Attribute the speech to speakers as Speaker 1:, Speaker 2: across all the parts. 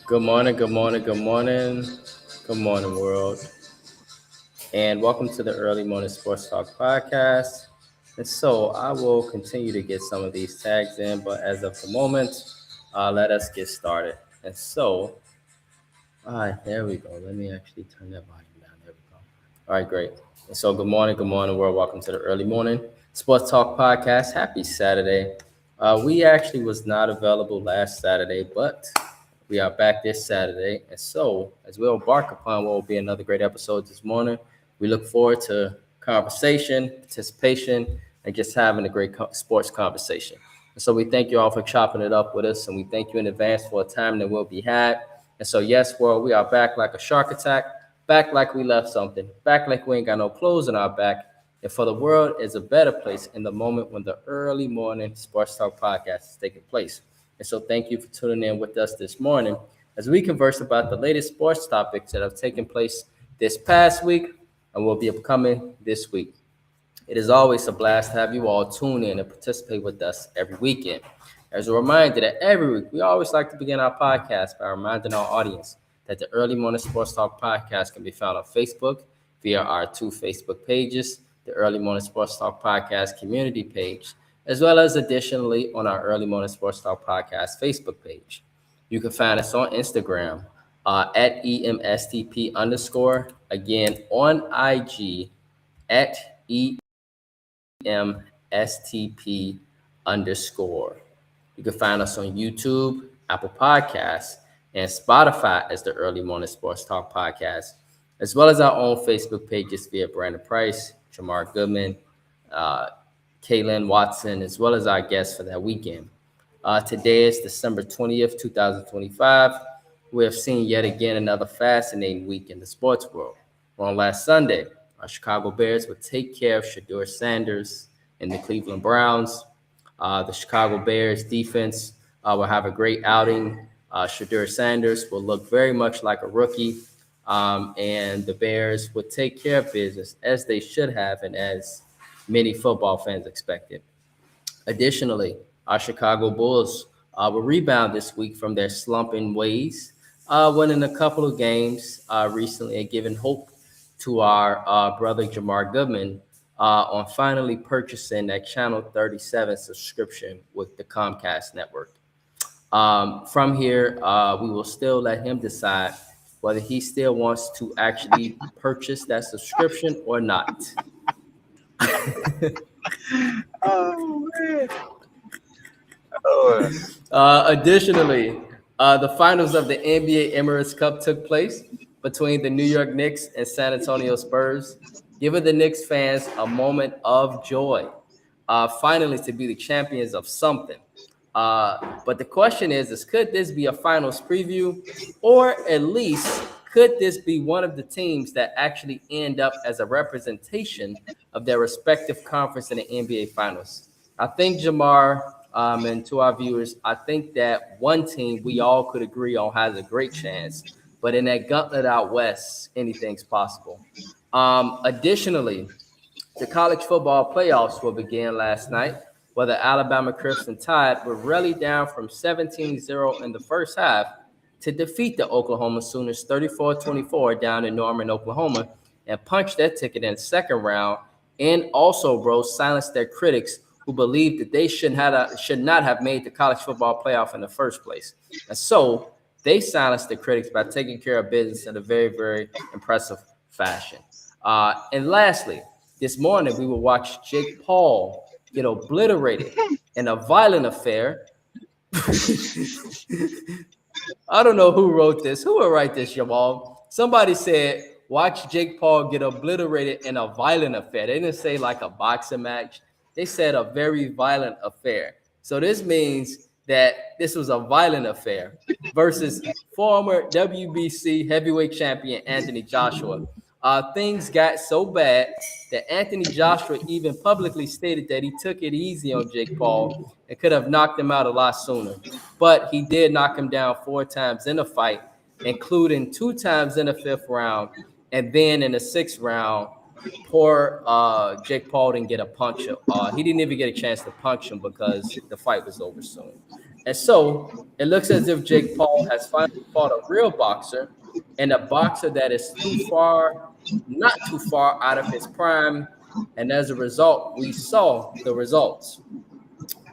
Speaker 1: Good morning, good morning, good morning, good morning, world, and welcome to the Early Morning Sports Talk podcast. And so I will continue to get some of these tags in, but as of the moment, let us get started. And so, all right, there we go. Let me actually turn that volume down. There we go. All right, great. And so, good morning, world. Welcome to the Early Morning Sports Talk podcast. Happy Saturday. We actually was not available last Saturday, but we are back this Saturday. And so, as we embark upon what will be another great episode this morning, we look forward to conversation, participation, and just having a great sports conversation. And so, we thank you all for chopping it up with us, and we thank you in advance for a time that will be had. And so, yes, world, we are back like a shark attack, back like we left something, back like we ain't got no clothes on our back. And for the world is a better place in the moment when the early morning Sports Talk podcast is taking place. And so, thank you for tuning in with us this morning as we converse about the latest sports topics that have taken place this past week and will be upcoming this week. It is always a blast to have you all tune in and participate with us every weekend. As a reminder that every week we always like to begin our podcast by reminding our audience that the Early Morning Sports Talk podcast can be found on Facebook via our two Facebook pages, the Early Morning Sports Talk podcast community page, as well as additionally on our Early Morning Sports Talk podcast Facebook page. You can find us on Instagram at EMSTP underscore, again on IG at EMSTP underscore. You can find us on YouTube, Apple Podcasts, and Spotify as the Early Morning Sports Talk Podcast, as well as our own Facebook pages via Brandon Price, Jamar Goodman, uh, Kaylin Watson, as well as our guests for that weekend. Today is December 20th, 2025. We have seen yet again another fascinating week in the sports world. On last Sunday, our Chicago Bears would take care of Shedeur Sanders and the Cleveland Browns. The Chicago Bears defense will have a great outing. Shedeur Sanders will look very much like a rookie, and the Bears would take care of business as they should have and as many football fans expected. Additionally, our Chicago Bulls will rebound this week from their slumping ways, winning a couple of games recently and giving hope to our brother Jamar Goodman on finally purchasing that Channel 37 subscription with the Comcast network. From here, we will still let him decide whether he still wants to actually purchase that subscription or not.
Speaker 2: Oh man. Oh,
Speaker 1: Additionally, the finals of the NBA Emirates Cup took place between the New York Knicks and San Antonio Spurs, giving the Knicks fans a moment of joy, finally to be the champions of something. But the question is could this be a finals preview, or at least could this be one of the teams that actually end up as a representation of their respective conference in the NBA Finals? I think Jamar, and to our viewers, I think that one team we all could agree on has a great chance, but in that gauntlet out west, anything's possible. Additionally, the college football playoffs will begin last night, where the Alabama Crimson Tide were rallied down from 17-0 in the first half to defeat the Oklahoma Sooners 34-24 down in Norman, Oklahoma, and punch their ticket in the second round, and also, bro, silence their critics who believed that they should not have made the college football playoff in the first place. And so they silenced the critics by taking care of business in a very, very impressive fashion. And lastly, this morning we will watch Jake Paul get obliterated in a violent affair. I don't know who wrote this. Who would write this, Jamal? Somebody said, watch Jake Paul get obliterated in a violent affair. They didn't say like a boxing match. They said a very violent affair. So this means that this was a violent affair versus former WBC heavyweight champion Anthony Joshua. Things got so bad that Anthony Joshua even publicly stated that he took it easy on Jake Paul and could have knocked him out a lot sooner. But he did knock him down 4 times in the fight, including 2 times in the fifth round. And then in the sixth round, poor Jake Paul didn't get a punch. He didn't even get a chance to punch him because the fight was over soon. And so it looks as if Jake Paul has finally fought a real boxer and a boxer that is not too far out of his prime. And as a result, we saw the results.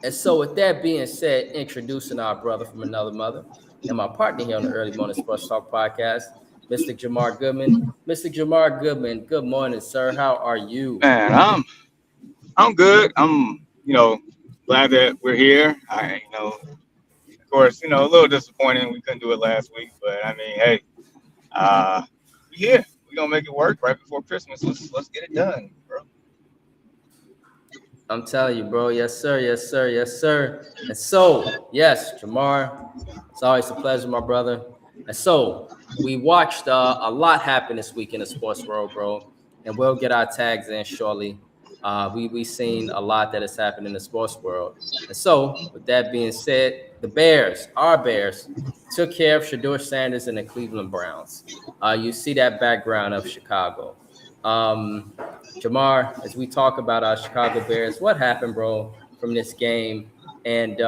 Speaker 1: And so, with that being said, introducing our brother from another mother and my partner here on the Early Morning Sports Talk podcast, Mr. Jamar Goodman. Mr. Jamar Goodman, good morning, sir. How are you?
Speaker 2: Man, I'm good. I'm glad that we're here. Of course, a little disappointing we couldn't do it last week, but I mean, hey, we here. We gonna make it work right before Christmas. Let's get it done, bro.
Speaker 1: I'm telling you, bro. Yes, sir. Yes, sir. Yes, sir. And so, yes, Jamar, it's always a pleasure, my brother. And so, we watched a lot happen this week in the sports world, bro. And we'll get our tags in shortly. We seen a lot that has happened in the sports world. And so, with that being said, the Bears, our Bears, took care of Shedeur Sanders and the Cleveland Browns. You see that background of Chicago. Um, Jamar, as we talk about our Chicago Bears, what happened, bro, from this game? And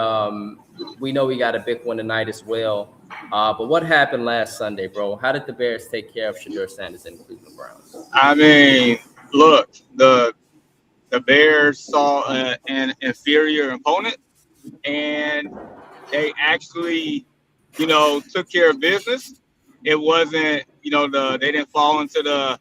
Speaker 1: we know we got a big one tonight as well. But what happened last Sunday, bro? How did the Bears take care of Shedeur Sanders and the Cleveland Browns?
Speaker 2: I mean, look, the Bears saw an inferior opponent, and they actually, took care of business. It wasn't, they didn't fall into the,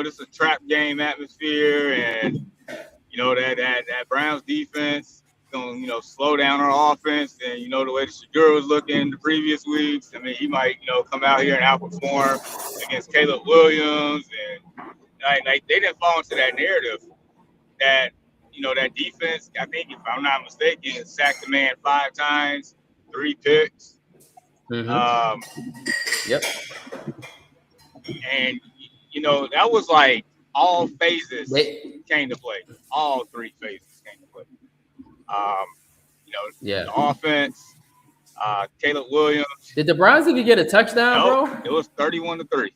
Speaker 2: this is a trap game atmosphere, and that Browns defense going, slow down our offense, and the way the Shedeur was looking the previous weeks. I mean, he might, come out here and outperform against Caleb Williams, and like they didn't fall into that narrative that that defense. I think if I'm not mistaken, sacked the man 5 times, 3 picks.
Speaker 1: Mm-hmm. Yep.
Speaker 2: And that was like all phases came to play. All 3 phases came to play. The offense, Caleb Williams.
Speaker 1: Did the Browns even get a touchdown, bro?
Speaker 2: It was 31-3.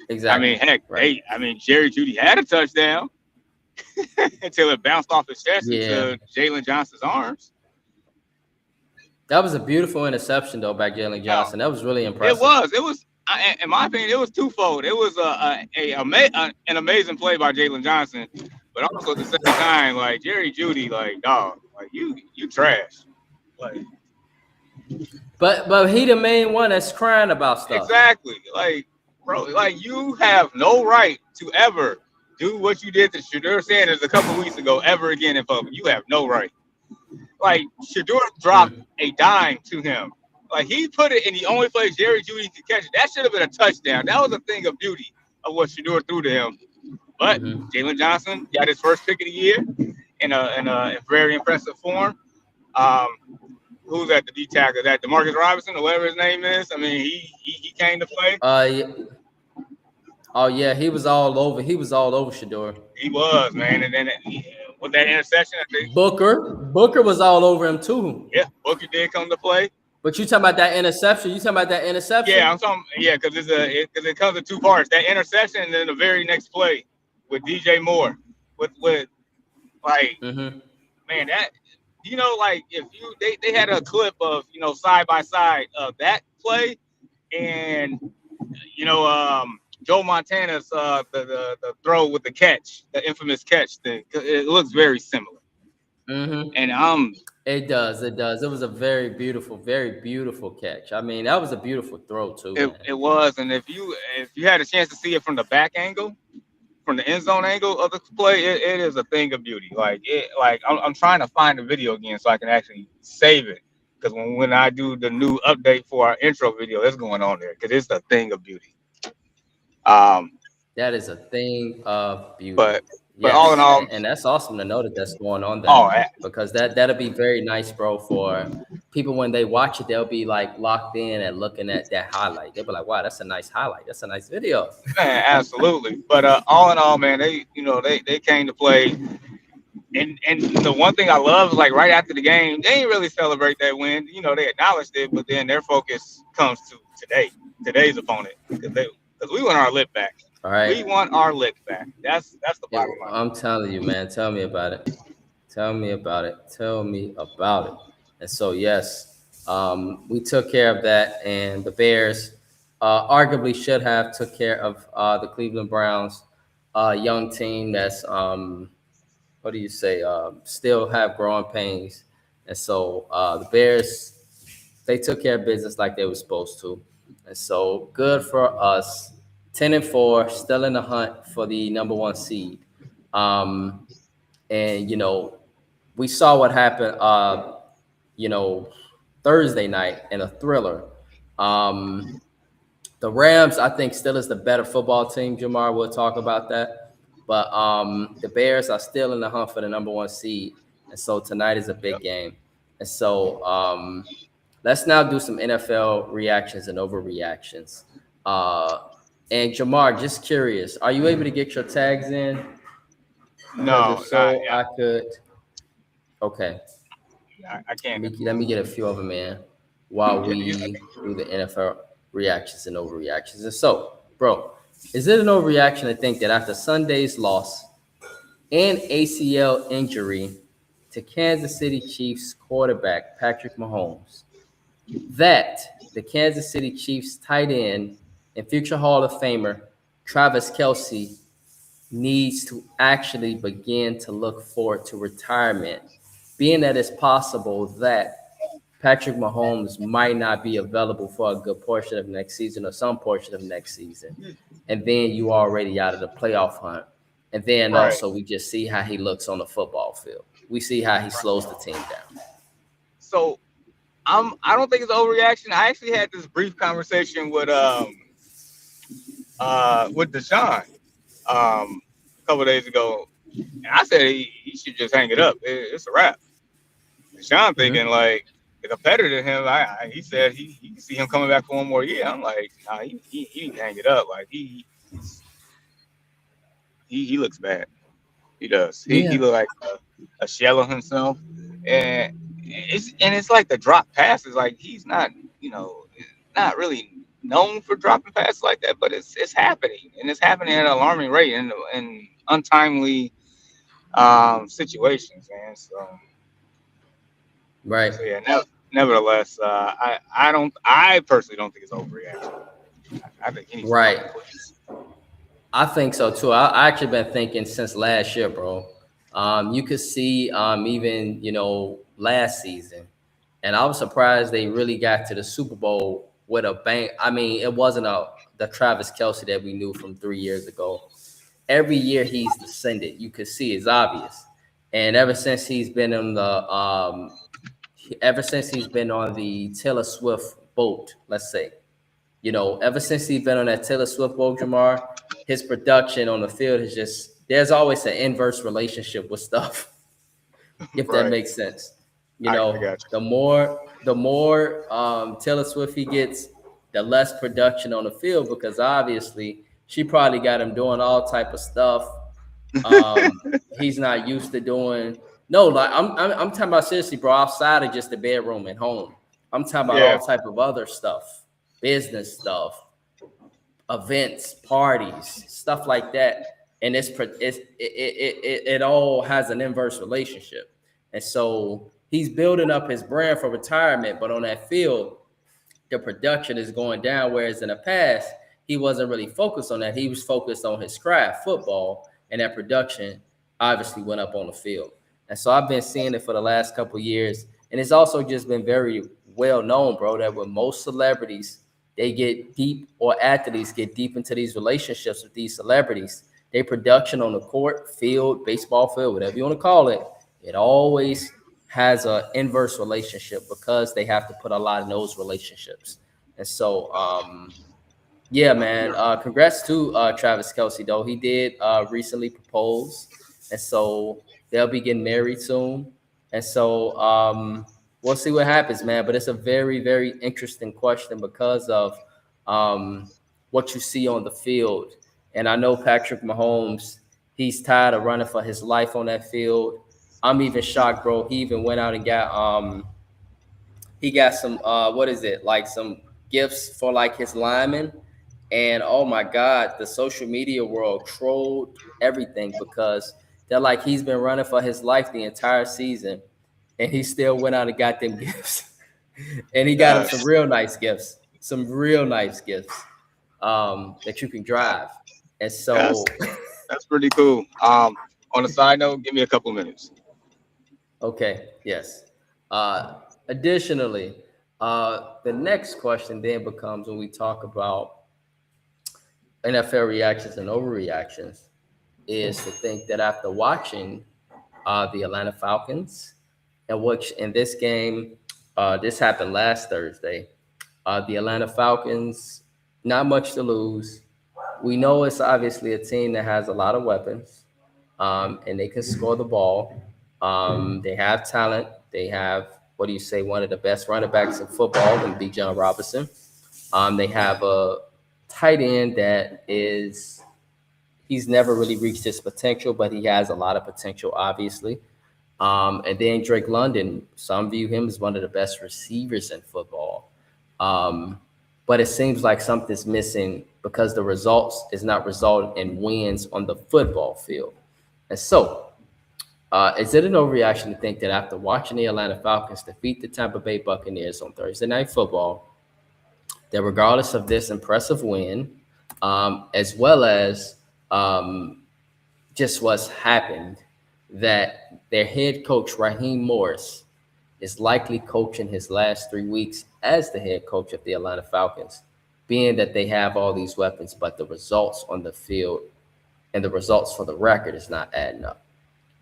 Speaker 1: Exactly.
Speaker 2: I mean, heck, right. Jerry Jeudy had a touchdown until it bounced off his chest into Jalen Johnson's arms.
Speaker 1: That was a beautiful interception, though, by Jalen Johnson. That was really impressive.
Speaker 2: It was. In my opinion, it was twofold. It was an amazing play by Jalen Johnson, but also at the same time, like Jerry Jeudy, like dog, like you trash, like.
Speaker 1: But he the main one that's crying about stuff.
Speaker 2: Exactly, like bro, like you have no right to ever do what you did to Shedeur Sanders a couple weeks ago ever again in public. You have no right. Like Shedeur dropped a dime to him. Like he put it in the only place Jerry Jeudy could catch it. That should have been a touchdown. That was a thing of beauty of what Shedeur threw to him. But Jalen Johnson got his first pick of the year in a very impressive form. Who's at the D tackle? Is that DeMarcus Robinson or whatever his name is? I mean, he came to play.
Speaker 1: Oh yeah, he was all over. He was all over Shedeur.
Speaker 2: He was, man. And then with that interception, I think
Speaker 1: Booker was all over him too.
Speaker 2: Yeah, Booker did come to play.
Speaker 1: But you talking about that interception?
Speaker 2: Yeah, I'm talking. Yeah, because it comes in 2 parts. That interception and then the very next play with DJ Moore, with like, man, that like if they had a clip of side by side of that play and Joe Montana's the throw with the catch, the infamous catch thing. It looks very similar. And
Speaker 1: it does. It was a very beautiful catch. I mean, that was a beautiful throw too.
Speaker 2: It was, and if you had a chance to see it from the back angle, from the end zone angle of the play, it is a thing of beauty. I'm trying to find the video again so I can actually save it, because when I do the new update for our intro video, it's going on there because it's a thing of beauty.
Speaker 1: That is a thing of beauty.
Speaker 2: But all in all,
Speaker 1: and that's awesome to know that that's going on there. Because that'll be very nice, bro, for people when they watch it. They'll be like locked in and looking at that highlight. They'll be like, "Wow, that's a nice highlight. That's a nice video."
Speaker 2: Man, absolutely. But all in all, man, they came to play. And the one thing I love is like right after the game, they didn't really celebrate that win. They acknowledged it, but then their focus comes to today's opponent, because we want our lip back.
Speaker 1: All right.
Speaker 2: We want our lick back. That's the bottom line.
Speaker 1: I'm telling you, man. Tell me about it. And so, yes, we took care of that, and the Bears arguably should have took care of the Cleveland Browns, young team that's what do you say, still have growing pains. And so the Bears, they took care of business like they were supposed to. And so good for us. 10-4, still in the hunt for the number one seed. Um, and, we saw what happened, you know, Thursday night in a thriller. Um, the Rams, I think, still is the better football team. Jamar, we'll talk about that. But the Bears are still in the hunt for the number one seed. And so tonight is a big
Speaker 2: Yep.
Speaker 1: game. And so let's now do some NFL reactions and overreactions. Uh, and Jamar, just curious, are you able to get your tags in? Because if
Speaker 2: No, not
Speaker 1: so,
Speaker 2: yeah.
Speaker 1: I could. Okay,
Speaker 2: I can't.
Speaker 1: let me get a few of them in while
Speaker 2: Yeah, you,
Speaker 1: we do the NFL reactions and overreactions. And so, bro, is it an overreaction to think that after Sunday's loss and ACL injury to Kansas City Chiefs quarterback Patrick Mahomes, that the Kansas City Chiefs tight end and future Hall of Famer Travis Kelce needs to actually begin to look forward to retirement, being that it's possible that Patrick Mahomes might not be available for a good portion of next season or some portion of next season. And then you already out of the playoff hunt. And then
Speaker 2: right.
Speaker 1: also we just see how he looks on the football field. We see how he slows the team down.
Speaker 2: So I don't think it's overreaction. I actually had this brief conversation with Deshaun a couple of days ago, and I said he should just hang it up. It's a wrap. Deshaun thinking
Speaker 1: Mm-hmm.
Speaker 2: like the competitor to him. He said he can see him coming back for one more year. I'm like, nah, he need to hang it up. Like he looks bad. He does. He
Speaker 1: Yeah.
Speaker 2: look like a shell of himself, and it's like the drop passes. Like he's not, not really known for dropping passes like that, but it's happening, and it's happening at an alarming rate in untimely situations, man.
Speaker 1: Right.
Speaker 2: So yeah. Nevertheless, I personally don't think it's overreaction. I think he needs to cut
Speaker 1: Right.
Speaker 2: it, please.
Speaker 1: I think so too. I actually been thinking since last year, bro. You could see even last season, and I was surprised they really got to the Super Bowl with a bang. I mean, it wasn't the Travis Kelce that we knew from 3 years ago. Every year he's descended. You could see it's obvious, and ever since he's been on the Taylor Swift boat, let's say, ever since he's been on that Taylor Swift boat, Jamar, his production on the field is just there's always an inverse relationship with stuff, if that
Speaker 2: Right.
Speaker 1: makes sense.
Speaker 2: I got you.
Speaker 1: The more Taylor Swift he gets, the less production on the field because obviously she probably got him doing all type of stuff he's not used to doing. No, like I'm talking about seriously, bro. Outside of just the bedroom at home, I'm talking about
Speaker 2: Yeah.
Speaker 1: all type of other stuff, business stuff, events, parties, stuff like that. And it all has an inverse relationship. And so he's building up his brand for retirement, but on that field, the production is going down. Whereas in the past, he wasn't really focused on that. He was focused on his craft, football, and that production obviously went up on the field. And so I've been seeing it for the last couple of years. And it's also just been very well known, bro, that with most celebrities, they get deep, or athletes get deep into these relationships with these celebrities. Their production on the court, field, baseball field, whatever you want to call it, it always has an inverse relationship because they have to put a lot in those relationships. And so, yeah, man, congrats to Travis Kelce, though. He did recently propose. And so they'll be getting married soon. And so we'll see what happens, man. But it's a very, very interesting question because of what you see on the field. And I know Patrick Mahomes, he's tired of running for his life on that field. I'm even shocked, bro. He even went out and got some what is it, like some gifts for like his linemen. And oh my God, the social media world trolled everything because they're like he's been running for his life the entire season, and he still went out and got them gifts. And he got him
Speaker 2: Yes.
Speaker 1: some real nice gifts, that you can drive. And
Speaker 2: That's
Speaker 1: so,
Speaker 2: that's pretty cool. On a side note, give me a couple minutes.
Speaker 1: okay, yes. Additionally, the next question then becomes when we talk about NFL reactions and overreactions, is to think that after watching the Atlanta Falcons, and which in this game, this happened last Thursday, the Atlanta Falcons, not much to lose. We know it's obviously a team that has a lot of weapons, and they can score the ball. They have talent. They have, what do you say, one of the best running backs in football, in Bijan Robinson. They have a tight end that is, he's never really reached his potential, but he has a lot of potential, obviously. And then Drake London, some view him as one of the best receivers in football. Um, but it seems like something's missing because the results is not resulting in wins on the football field. And so, is it an overreaction to think that after watching the Atlanta Falcons defeat the Tampa Bay Buccaneers on Thursday Night Football, that regardless of this impressive win, as well as just what's happened, that their head coach, Raheem Morris, is likely coaching his last 3 weeks as the head coach of the Atlanta Falcons, being that they have all these weapons, but the results on the field and the results for the record is not adding up.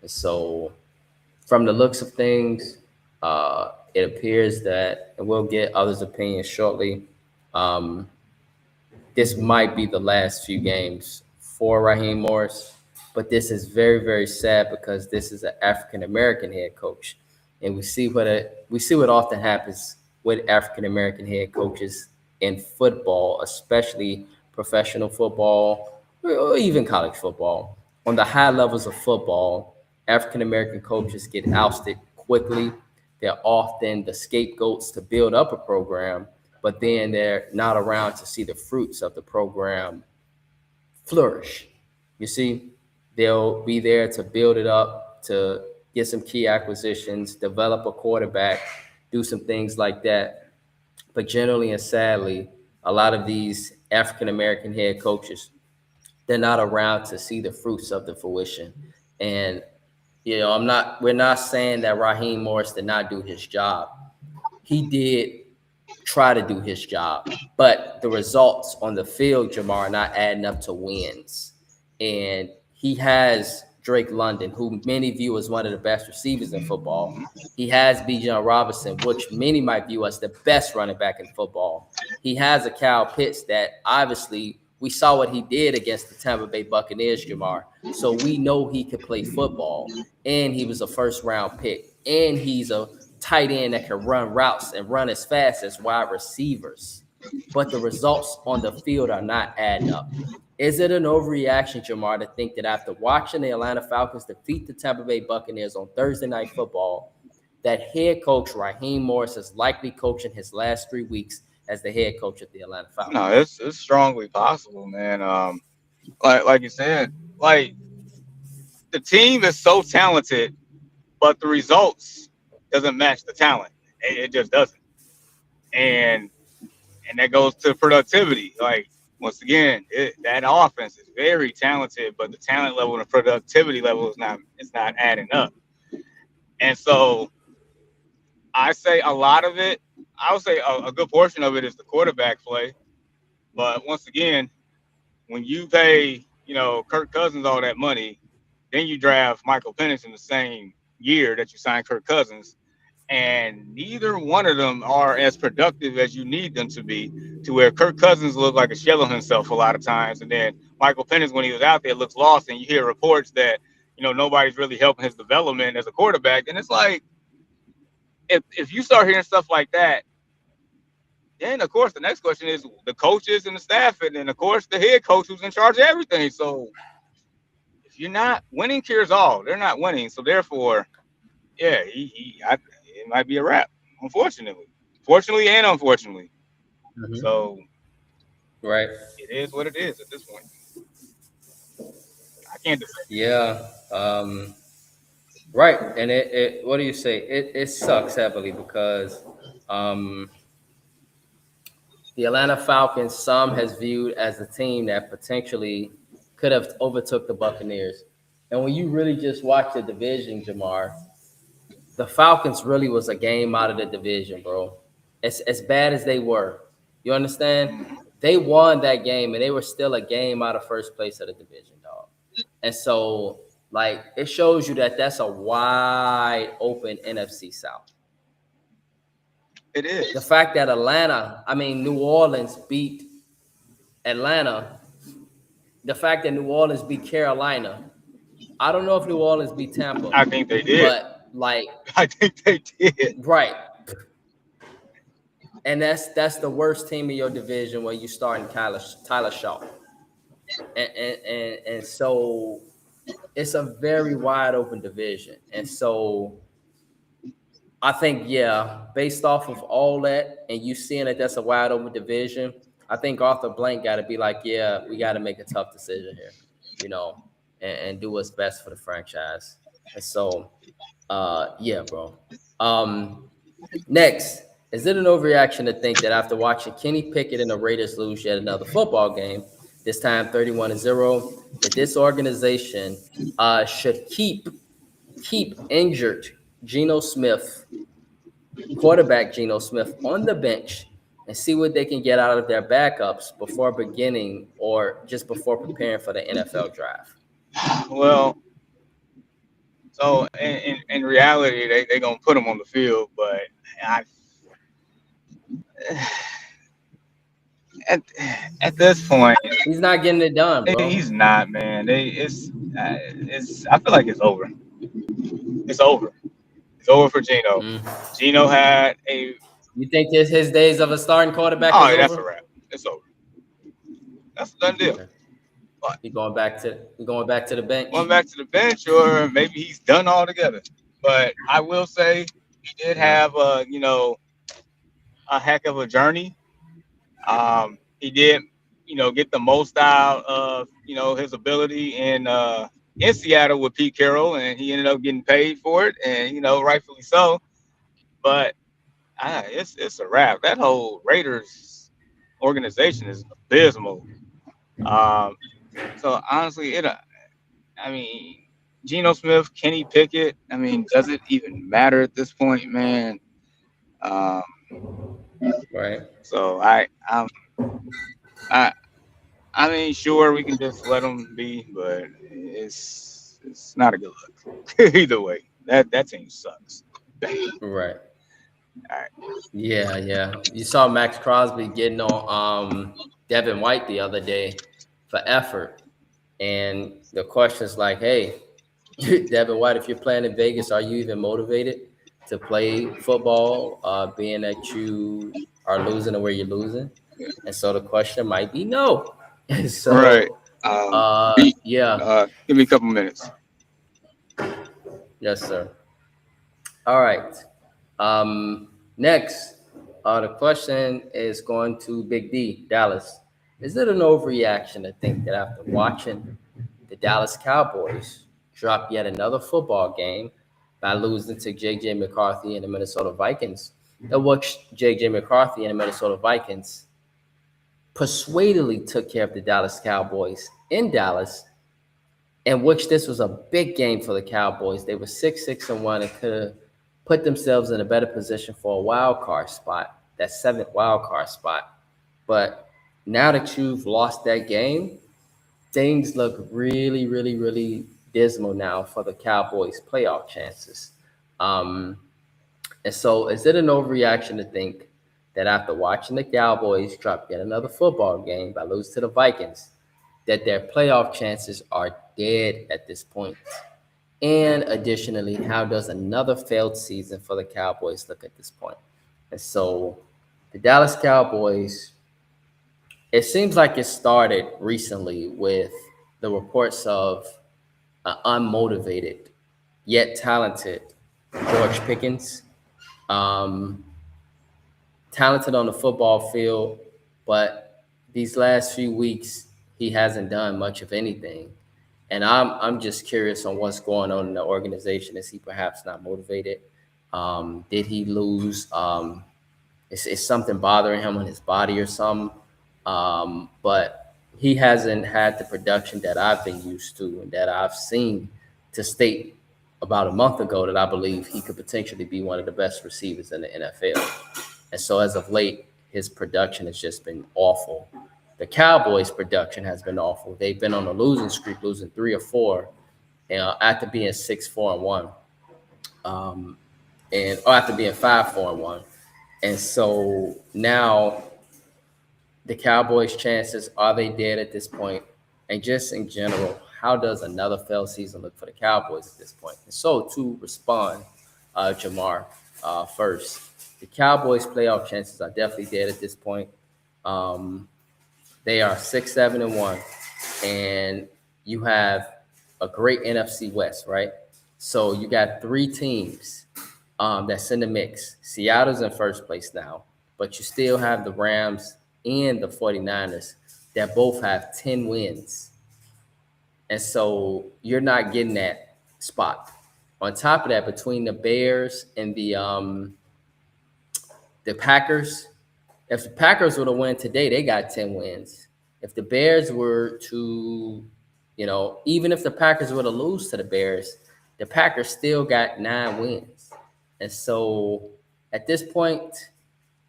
Speaker 1: And so, from the looks of things, it appears that, and we'll get others' opinions shortly, um, this might be the last few games for Raheem Morris. But this is very, very sad because this is an African American head coach, and we see what often happens with African American head coaches in football, especially professional football or even college football. On the high levels of football, African American coaches get ousted quickly. They're often the scapegoats to build up a program, but then they're not around to see the fruits of the program flourish. You see, they'll be there to build it up, to get some key acquisitions, develop a quarterback, do some things like that. But generally and sadly, a lot of these African American head coaches, they're not around to see the fruits of the fruition. And we're not saying that Raheem Morris did not do his job. He did try to do his job, but the results on the field, Jamar, are not adding up to wins. And he has Drake London, who many view as one of the best receivers in football. He has Bijan Robinson, which many might view as the best running back in football. He has a Kyle Pitts that obviously we saw what he did against the Tampa Bay Buccaneers, Jamar. So we know he could play football. And he was a first round pick. And he's a tight end that can run routes and run as fast as wide receivers. But the results on the field are not adding up. Is it an overreaction, Jamar, to think that after watching the Atlanta Falcons defeat the Tampa Bay Buccaneers on Thursday Night Football, that head coach Raheem Morris is likely coaching his last 3 weeks as the head coach of the Atlanta Falcons?
Speaker 2: No, it's strongly possible, man. Like you said, like the team is so talented, but the results doesn't match the talent. It just doesn't. And that goes to productivity. Like once again, that offense is very talented, but the talent level and the productivity level is not, it's not adding up. And so I say a lot of it, I would say a good portion of it is the quarterback play. But once again, when you pay, Kirk Cousins all that money, then you draft Michael Penix in the same year that you signed Kirk Cousins, and neither one of them are as productive as you need them to be, to where Kirk Cousins looks like a shell of himself a lot of times, and then Michael Penix, when he was out there, looks lost, and you hear reports that nobody's really helping his development as a quarterback, and it's like if you start hearing stuff like that, then of course the next question is the coaches and the staff, and then of course the head coach who's in charge of everything. So if you're not winning, cures all. They're not winning, so therefore, yeah, it might be a wrap. Unfortunately, fortunately and unfortunately.
Speaker 1: Mm-hmm.
Speaker 2: So
Speaker 1: Right.
Speaker 2: it is what it is at this point. I can't defend.
Speaker 1: Yeah. Right. And it what do you say? It sucks heavily because um, the Atlanta Falcons, some has viewed as a team that potentially could have overtook the Buccaneers. And when you really just watch the division, Jamar, the Falcons really was a game out of the division, bro. As bad as they were. You understand? They won that game and they were still a game out of first place of the division, dog. And so, like, it shows you that that's a wide open NFC South.
Speaker 2: It
Speaker 1: The
Speaker 2: is.
Speaker 1: fact that New Orleans beat Atlanta, the fact that New Orleans beat Carolina, I don't know if New Orleans beat Tampa,
Speaker 2: I think they did.
Speaker 1: but like,
Speaker 2: I think they did.
Speaker 1: right. And that's the worst team in your division when you starting Tyler Shaw. And so it's a very wide open division. And so I think, yeah, based off of all that, and you seeing that that's a wide open division, I think Arthur Blank got to be like, yeah, we got to make a tough decision here, you know, and do what's best for the franchise. And so, yeah, bro. Next, is it an overreaction to think that after watching Kenny Pickett and the Raiders lose yet another football game, this time 31-0, that this organization should keep injured Geno Smith, quarterback Geno Smith, on the bench and see what they can get out of their backups before beginning or just before preparing for the NFL draft?
Speaker 2: Well, so in reality, they gonna put him on the field, but I, at at this point,
Speaker 1: He's not getting it done, bro.
Speaker 2: he's not, man. It's. I feel like it's over. It's over. It's over for Geno.
Speaker 1: Mm.
Speaker 2: Geno had a.
Speaker 1: You think his days of a starting quarterback
Speaker 2: Oh,
Speaker 1: is
Speaker 2: yeah, that's a
Speaker 1: over?
Speaker 2: wrap. It's over. That's a done deal.
Speaker 1: Okay.
Speaker 2: But
Speaker 1: He going back to the bench.
Speaker 2: going back to the bench, or maybe he's done altogether. But I will say he did have a heck of a journey. He did, get the most out of his ability in Seattle with Pete Carroll, and he ended up getting paid for it, and rightfully so. But it's a wrap. That whole Raiders organization is abysmal. Um, so honestly, I mean, Geno Smith, Kenny Pickett. I mean, does it even matter at this point, man? Um,
Speaker 1: Right.
Speaker 2: so I I mean, sure, we can just let them be, but it's not a good look either way. That team sucks.
Speaker 1: Right.
Speaker 2: All right.
Speaker 1: Yeah, yeah. You saw Max Crosby getting on Devin White the other day for effort. And the question is like, hey, Devin White, if you're playing in Vegas, are you even motivated to play football, being that you are losing the way you're losing? And so the question might be no. And
Speaker 2: All right.
Speaker 1: so, yeah,
Speaker 2: Give me a couple minutes.
Speaker 1: yes, sir. All right. Next, the question is going to Big D, Dallas. Is it an overreaction to think that after watching the Dallas Cowboys drop yet another football game by losing to J.J. McCarthy and the Minnesota Vikings, that what J.J. McCarthy and the Minnesota Vikings persuadedly took care of the Dallas Cowboys in Dallas, in which this was a big game for the Cowboys. They were 6-1 and could have put themselves in a better position for a wild card spot, that seventh wild card spot. But now that you've lost that game, things look really, really, really dismal now for the Cowboys' playoff chances. And so, is it an overreaction to think that after watching the Cowboys drop yet another football game by losing to the Vikings, that their playoff chances are dead at this point? And additionally, how does another failed season for the Cowboys look at this point? And so, the Dallas Cowboys, it seems like it started recently with the reports of an unmotivated yet talented George Pickens. Talented on the football field, but these last few weeks, he hasn't done much of anything. And I'm just curious on what's going on in the organization. Is he perhaps not motivated? Did he lose? Is something bothering him in his body or something? But he hasn't had the production that I've been used to and that I've seen to state about a month ago that I believe he could potentially be one of the best receivers in the NFL. And so as of late, his production has just been awful. The Cowboys' production has been awful. They've been on a losing streak, losing 3 or 4, after being 6-4-1, or after being 5-4-1. And so now the Cowboys' chances, are they dead at this point? And just in general, how does another failed season look for the Cowboys at this point? And so to respond, Jamar, first, the Cowboys' playoff chances are definitely dead at this point. They are 6-7-1, and you have a great NFC West, right? So you got 3 teams that's in the mix. Seattle's in first place now, but you still have the Rams and the 49ers that both have 10 wins. And so you're not getting that spot. On top of that, between the Bears and the Packers, if the Packers were to win today, they got 10 wins. If the Bears were to, even if the Packers were to lose to the Bears, the Packers still got 9 wins. And so at this point,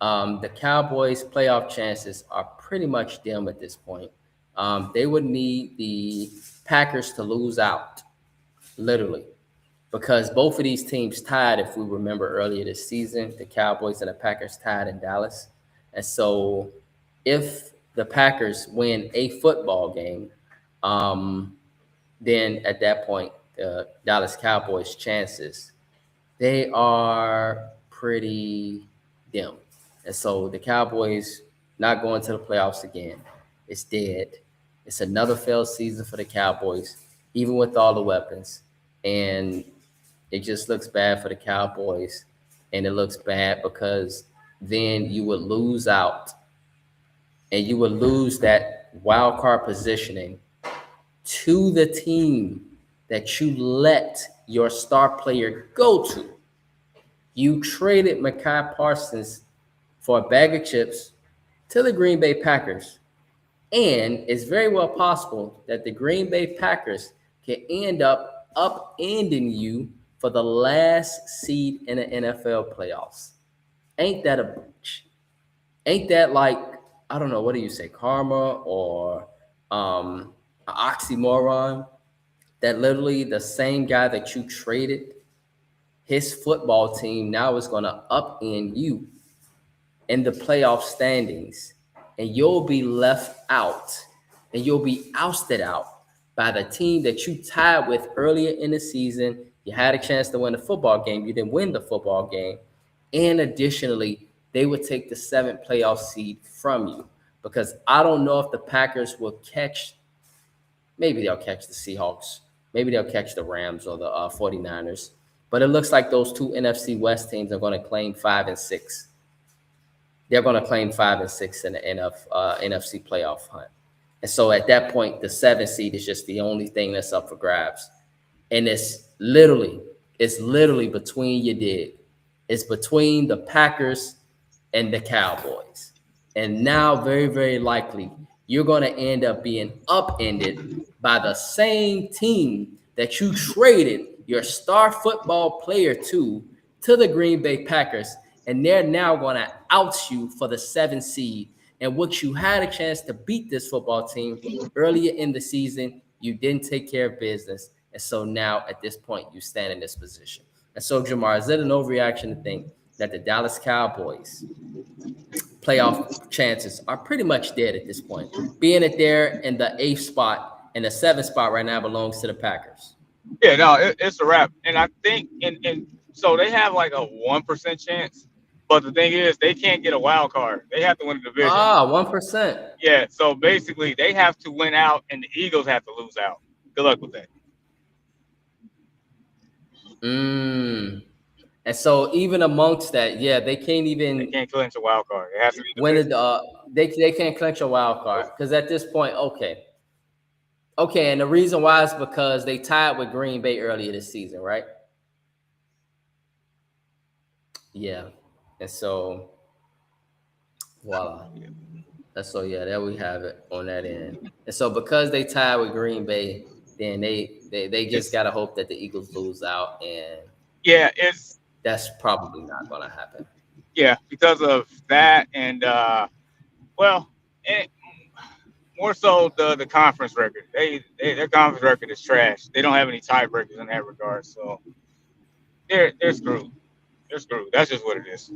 Speaker 1: the Cowboys' playoff chances are pretty much dim at this point. They would need the Packers to lose out, literally, because both of these teams tied, if we remember earlier this season, the Cowboys and the Packers tied in Dallas. And so if the Packers win a football game, then at that point, the Dallas Cowboys' chances, they are pretty dim. And so the Cowboys not going to the playoffs again. It's dead. It's another failed season for the Cowboys, even with all the weapons. And it just looks bad for the Cowboys. And it looks bad because then you would lose out, and you would lose that wild card positioning to the team that you let your star player go to. You traded Micah Parsons for a bag of chips to the Green Bay Packers. And it's very well possible that the Green Bay Packers can end up upending you for the last seed in the NFL playoffs. Ain't that a bunch? Ain't that like, I don't know, what do you say, karma or an oxymoron? That literally the same guy that you traded, his football team now is going to upend you in the playoff standings, and you'll be left out, and you'll be ousted out by the team that you tied with earlier in the season. You had a chance to win the football game. You didn't win the football game. And additionally, they would take the 7th playoff seed from you, because I don't know if the Packers will catch, maybe they'll catch the Seahawks. Maybe they'll catch the Rams or the 49ers. But it looks like those 2 NFC West teams are going to claim 5 and 6. They're going to claim 5 and 6 in the NFC playoff hunt. And so at that point, the 7th seed is just the only thing that's up for grabs. And it's literally between you dig. It's between the Packers and the Cowboys. And now, very, very likely, you're going to end up being upended by the same team that you traded your star football player to the Green Bay Packers. And they're now going to out you for the 7th seed. And what you had a chance to beat this football team earlier in the season, you didn't take care of business. And so now at this point, you stand in this position. And so, Jamar, is it an overreaction to think that the Dallas Cowboys playoff chances are pretty much dead at this point, being that they're in the 8th spot and the 7th spot right now belongs to the Packers?
Speaker 2: Yeah, no, it's a wrap. And I think, and so they have like a 1% chance. But the thing is, they can't get a wild card. They have to win the division.
Speaker 1: 1%.
Speaker 2: Yeah, so basically, they have to win out, and the Eagles have to lose out. Good luck with that.
Speaker 1: And so even amongst that, yeah, they can't
Speaker 2: clinch a wild card. It has to be
Speaker 1: win it. They can't clinch a wild card because at this point, okay, Okay, and the reason why is because they tied with Green Bay earlier this season, right? Yeah. And so, voila. And so, yeah, there we have it on that end. And so, because they tied with Green Bay, then they just
Speaker 2: It's
Speaker 1: got to hope that the Eagles lose out, and
Speaker 2: yeah, it's
Speaker 1: that's probably not going to happen.
Speaker 2: yeah because of that and well, and more so the conference record. Their conference record is trash. They don't have any tiebreakers in that regard, so they're screwed. They're screwed. That's just what it is.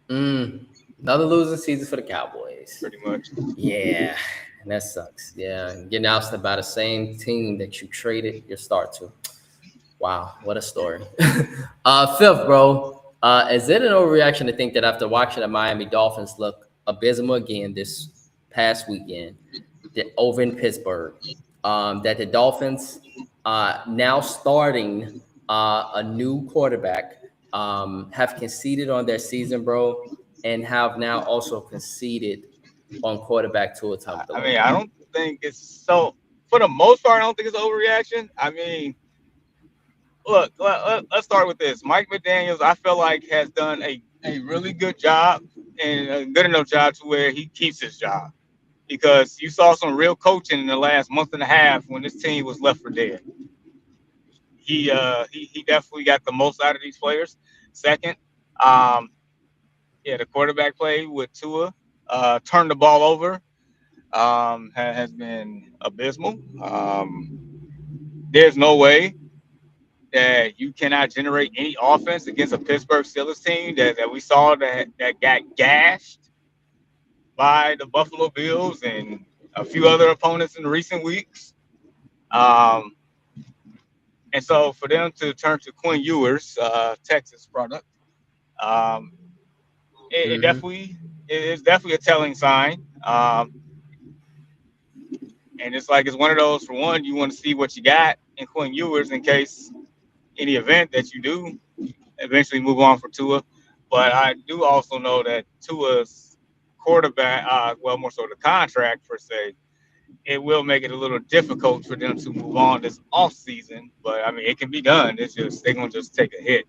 Speaker 1: Another losing season for the Cowboys.
Speaker 2: Pretty much.
Speaker 1: Yeah, and that sucks. Yeah, getting ousted by the same team that you traded your start to. Wow, what a story. Fifth, bro. Is it an overreaction to think that after watching the Miami Dolphins look abysmal again this past weekend, over in Pittsburgh, that the Dolphins now starting a new quarterback have conceded on their season, bro, and have now also conceded on quarterback Tua Tagovailoa?
Speaker 2: I mean, I don't think it's so. For the most part, I don't think it's overreaction. I mean, look, let's start with this. Mike McDaniels, I feel like, has done a really good job and a good enough job to where he keeps his job. Because you saw some real coaching in the last month and a half when this team was left for dead. He definitely got the most out of these players. Second, um, yeah, the quarterback play with Tua, turned the ball over, has been abysmal. There's no way that you cannot generate any offense against a Pittsburgh Steelers team that we saw that got gashed by the Buffalo Bills and a few other opponents in recent weeks. Um, and so for them to turn to Quinn Ewers, Texas product, um, it definitely it's definitely a telling sign. And it's like it's one of those. For one, you want to see what you got in Quinn Ewers in case any event that you do eventually move on for Tua. But I do also know that Tua's quarterback, well, more so the contract per se, it will make it a little difficult for them to move on this off season. But I mean, it can be done. It's just they're gonna just take a hit.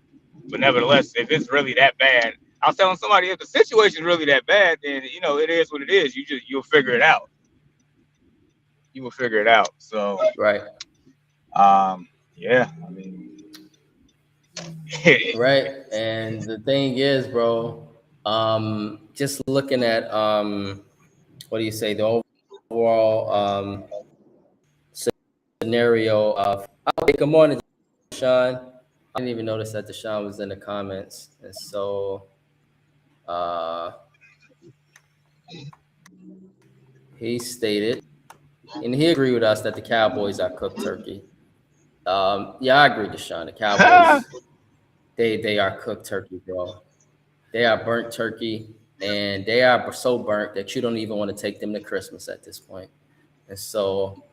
Speaker 2: But nevertheless, if it's really that bad, I was telling somebody if the situation is really that bad, then it is what it is. You'll figure it out. You will figure it out. So
Speaker 1: Right.
Speaker 2: yeah, I mean,
Speaker 1: Right. And the thing is, bro, just looking at what do you say, the overall scenario of good morning, Deshaun. I didn't even notice that Deshaun was in the comments. And so he stated, and he agreed with us that the Cowboys are cooked turkey. Yeah, I agree, Deshaun. The Cowboys, they are cooked turkey, bro. They are burnt turkey, and they are so burnt that you don't even want to take them to Christmas at this point. And so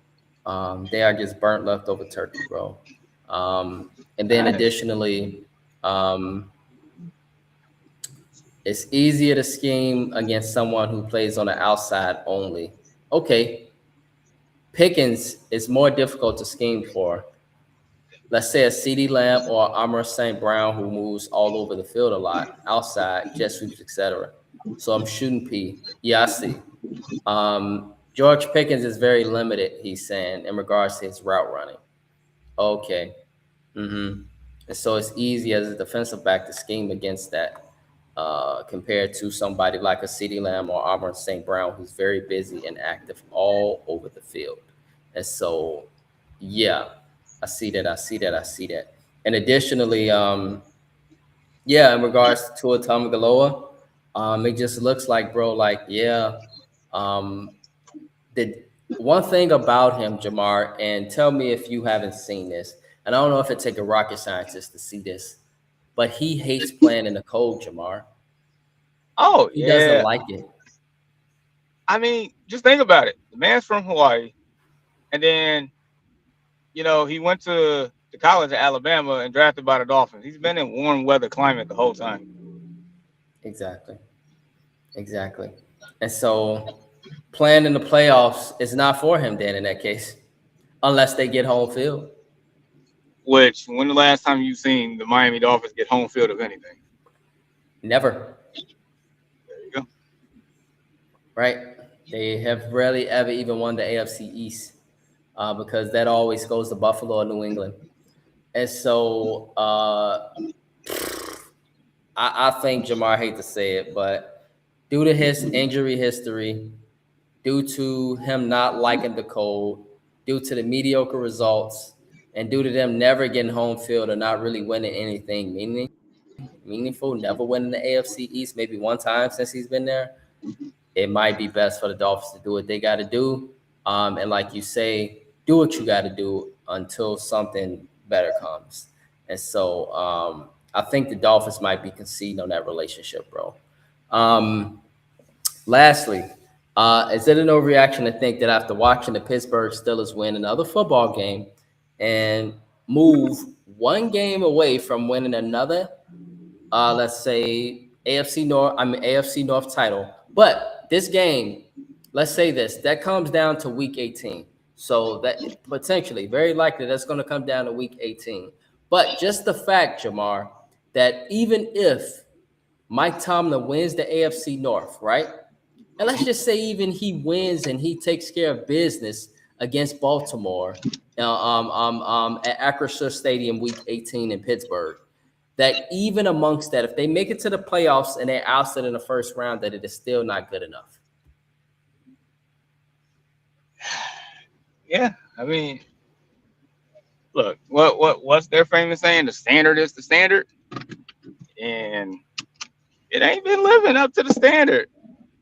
Speaker 1: they are just burnt leftover turkey, bro. And then additionally, it's easier to scheme against someone who plays on the outside only. Okay, Pickens is more difficult to scheme for. Let's say a CeeDee Lamb or Amon St. Brown who moves all over the field a lot, outside, jet sweeps, etc. So I'm shooting P. Yeah, I see. George Pickens is very limited, he's saying, in regards to his route running. Okay. And so it's easy as a defensive back to scheme against that compared to somebody like a CeeDee Lamb or Amon St. Brown who's very busy and active all over the field. And so, yeah, I see that. And additionally, yeah, in regards to Tua Tagovailoa, it just looks like, bro, like, yeah, the one thing about him, Jamar, and tell me if you haven't seen this, and I don't know if it takes a rocket scientist to see this, but he hates playing in the cold, Jamar.
Speaker 2: Oh
Speaker 1: He
Speaker 2: yeah.
Speaker 1: doesn't like it.
Speaker 2: I mean, just think about it. The man's from Hawaii, and then he went to college at Alabama and drafted by the Dolphins. He's been in warm weather climate the whole time.
Speaker 1: Exactly. And so, playing in the playoffs is not for him then in that case, unless they get home field.
Speaker 2: Which, when the last time you seen the Miami Dolphins get home field of anything?
Speaker 1: Never.
Speaker 2: There you go.
Speaker 1: Right? They have rarely ever even won the AFC East because that always goes to Buffalo or New England. And so I think Jamar, I hate to say it, but due to his injury history, due to him not liking the cold, due to the mediocre results, and due to them never getting home field or not really winning anything meaningful, never winning the AFC East, maybe one time since he's been there, it might be best for the Dolphins to do what they got to do. And like you say, do what you got to do until something better comes. And so I think the Dolphins might be conceding on that relationship, bro. Lastly, is it an overreaction to think that after watching the Pittsburgh Steelers win another football game and move one game away from winning another, let's say AFC North title, but this game, let's say that comes down to week 18. So that potentially, very likely, that's going to come down to week 18. But just the fact, Jamar, that even if Mike Tomlin wins the AFC North, right? And let's just say even he wins and he takes care of business against Baltimore at Acrisure Stadium week 18 in Pittsburgh, that even amongst that, if they make it to the playoffs and they're ousted in the first round, that it is still not good enough.
Speaker 2: Yeah, I mean, look, what's their famous saying? The standard is the standard, and it ain't been living up to the standard.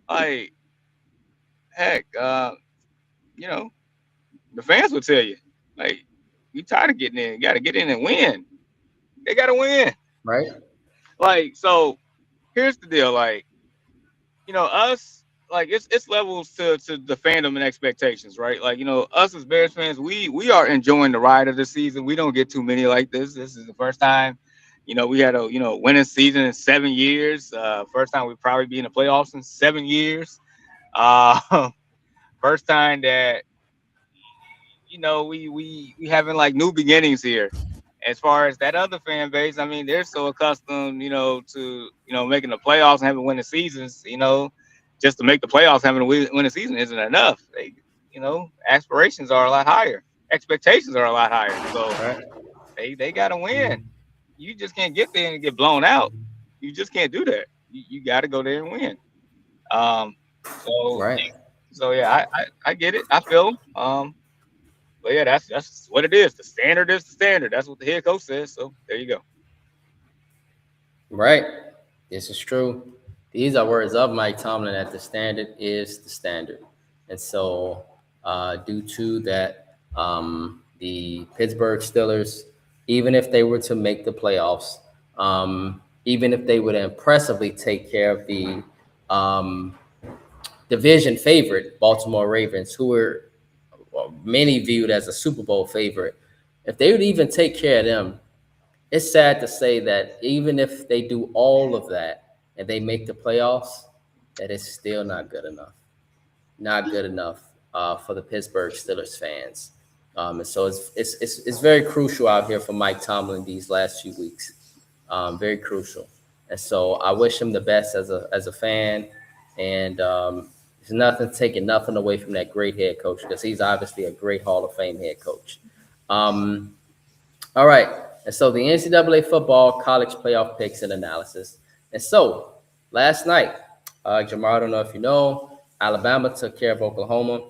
Speaker 2: Like, heck, you know, the fans will tell you, like, you tired of getting in, you got to get in and win. They got to win,
Speaker 1: right?
Speaker 2: Like, so here's the deal, like, us, like it's levels to the fandom and expectations, right? Like, us as Bears fans, we are enjoying the ride of the season. We don't get too many like this. This is the first time, we had a winning season in 7 years. First time we probably be in the playoffs in 7 years. First time that we having like new beginnings here. As far as that other fan base, I mean, they're so accustomed, to making the playoffs and having winning seasons. Just to make the playoffs, having a winning season isn't enough. Aspirations are a lot higher, expectations are a lot higher. So they gotta win. You just can't get there and get blown out. You just can't do that. You got to go there and win. So yeah, I get it. I feel them. But yeah, that's what it is. The standard is the standard. That's what the head coach says. So there you go.
Speaker 1: Right. This is true. These are words of Mike Tomlin, that the standard is the standard. And so due to that, the Pittsburgh Steelers, even if they were to make the playoffs, even if they would impressively take care of the division favorite Baltimore Ravens, who were many viewed as a Super Bowl favorite, if they would even take care of them, it's sad to say that even if they do all of that and they make the playoffs, that it's still not good enough. Not good enough for the Pittsburgh Steelers fans. And so it's very crucial out here for Mike Tomlin these last few weeks. Very crucial. And so I wish him the best as a fan. And there's nothing taking nothing away from that great head coach, because he's obviously a great Hall of Fame head coach. All right. And so the NCAA football college playoff picks and analysis. And so last night, Jamar, I don't know if you know, Alabama took care of Oklahoma.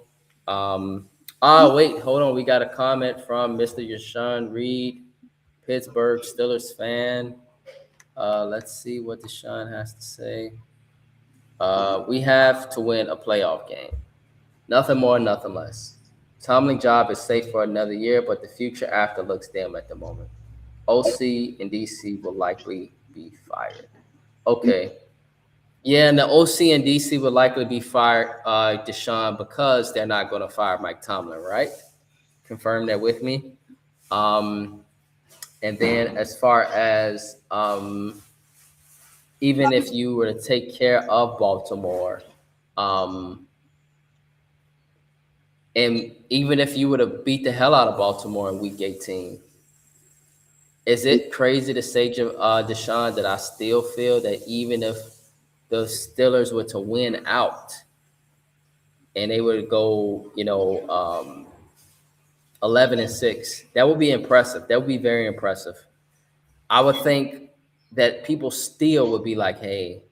Speaker 1: Wait, hold on. We got a comment from Mr. Yashawn Reed, Pittsburgh Steelers fan. Let's see what Deshaun has to say. We have to win a playoff game. Nothing more, nothing less. Tomlin job is safe for another year, but the future after looks dim at the moment. OC and DC will likely be fired. Okay. Yeah, and the OC and DC will likely be fired, Deshaun, because they're not going to fire Mike Tomlin, right? Confirm that with me. And then as far as even if you were to take care of Baltimore, I don't think that they would fire Mike Tomlin. I think that they would still fire OC and DC. But I think that the future after looks dim at the moment. OC and DC will likely be fired. Okay. Yeah, and the OC and DC will likely be fired, Deshaun, because they're not going to fire Mike Tomlin, right? Confirm that with me. And then as far as even if you were to take care of Baltimore, And even if you would have beat the hell out of Baltimore in Week 18, is it crazy to say, Deshaun, that I still feel that even if the Steelers were to win out and they would go, 11-6, that would be impressive. That would be very impressive. I would think that people still would be like, hey,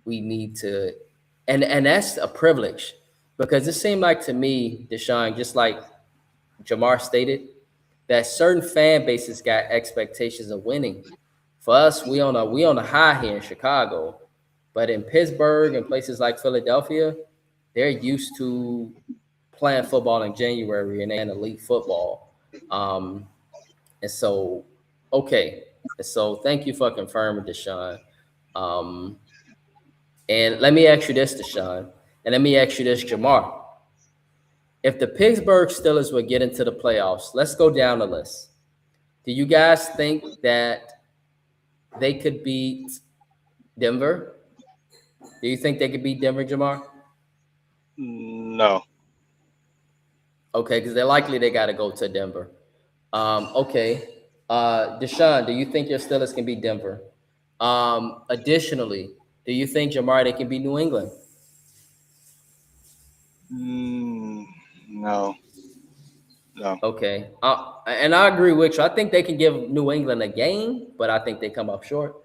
Speaker 1: we need to, and that's a privilege, because it seemed like to me, Deshaun, just like Jamar stated, that certain fan bases got expectations of winning. For us, we on a high here in Chicago, but in Pittsburgh and places like Philadelphia, they're used to playing football in January and elite football. Um, and so, okay. And so, thank you for confirming, Deshaun. Um, and let me ask you this, Deshaun, and let me ask you this, Jamar. If the Pittsburgh Steelers would get into the playoffs, let's go down the list. Do you guys think that they could beat Denver? Do you think they could beat Denver, Jamar?
Speaker 2: No.
Speaker 1: Okay, because they're likely they got to go to Denver. Okay. Deshaun, do you think your Steelers can beat Denver? Additionally, do you think, Jamar, they can beat New England?
Speaker 2: No. No.
Speaker 1: Okay. And I agree with you. I think they can give New England a game, but I think they come up short.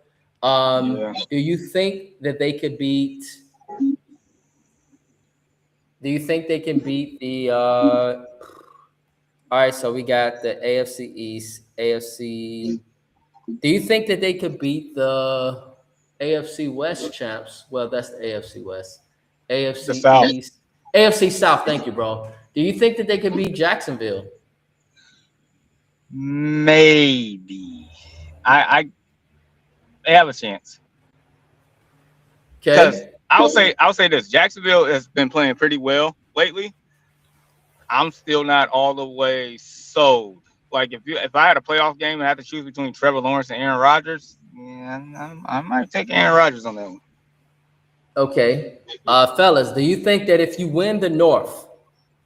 Speaker 2: Yeah.
Speaker 1: Do you think that they could beat? Do you think they can beat the? All right, so we got the AFC East, AFC. Do you think that they could beat the AFC West champs? Well, that's the AFC West.
Speaker 2: The
Speaker 1: AFC
Speaker 2: South.
Speaker 1: East, AFC South. Thank you, bro. Do you think that they could beat Jacksonville?
Speaker 2: Maybe. I they have a chance. Because
Speaker 1: Okay.
Speaker 2: I'll say this. Jacksonville has been playing pretty well lately. I'm still not all the way sold. Like if I had a playoff game and I had to choose between Trevor Lawrence and Aaron Rodgers, yeah, I might take Aaron Rodgers on that one.
Speaker 1: Okay. Fellas, do you think that if you win the North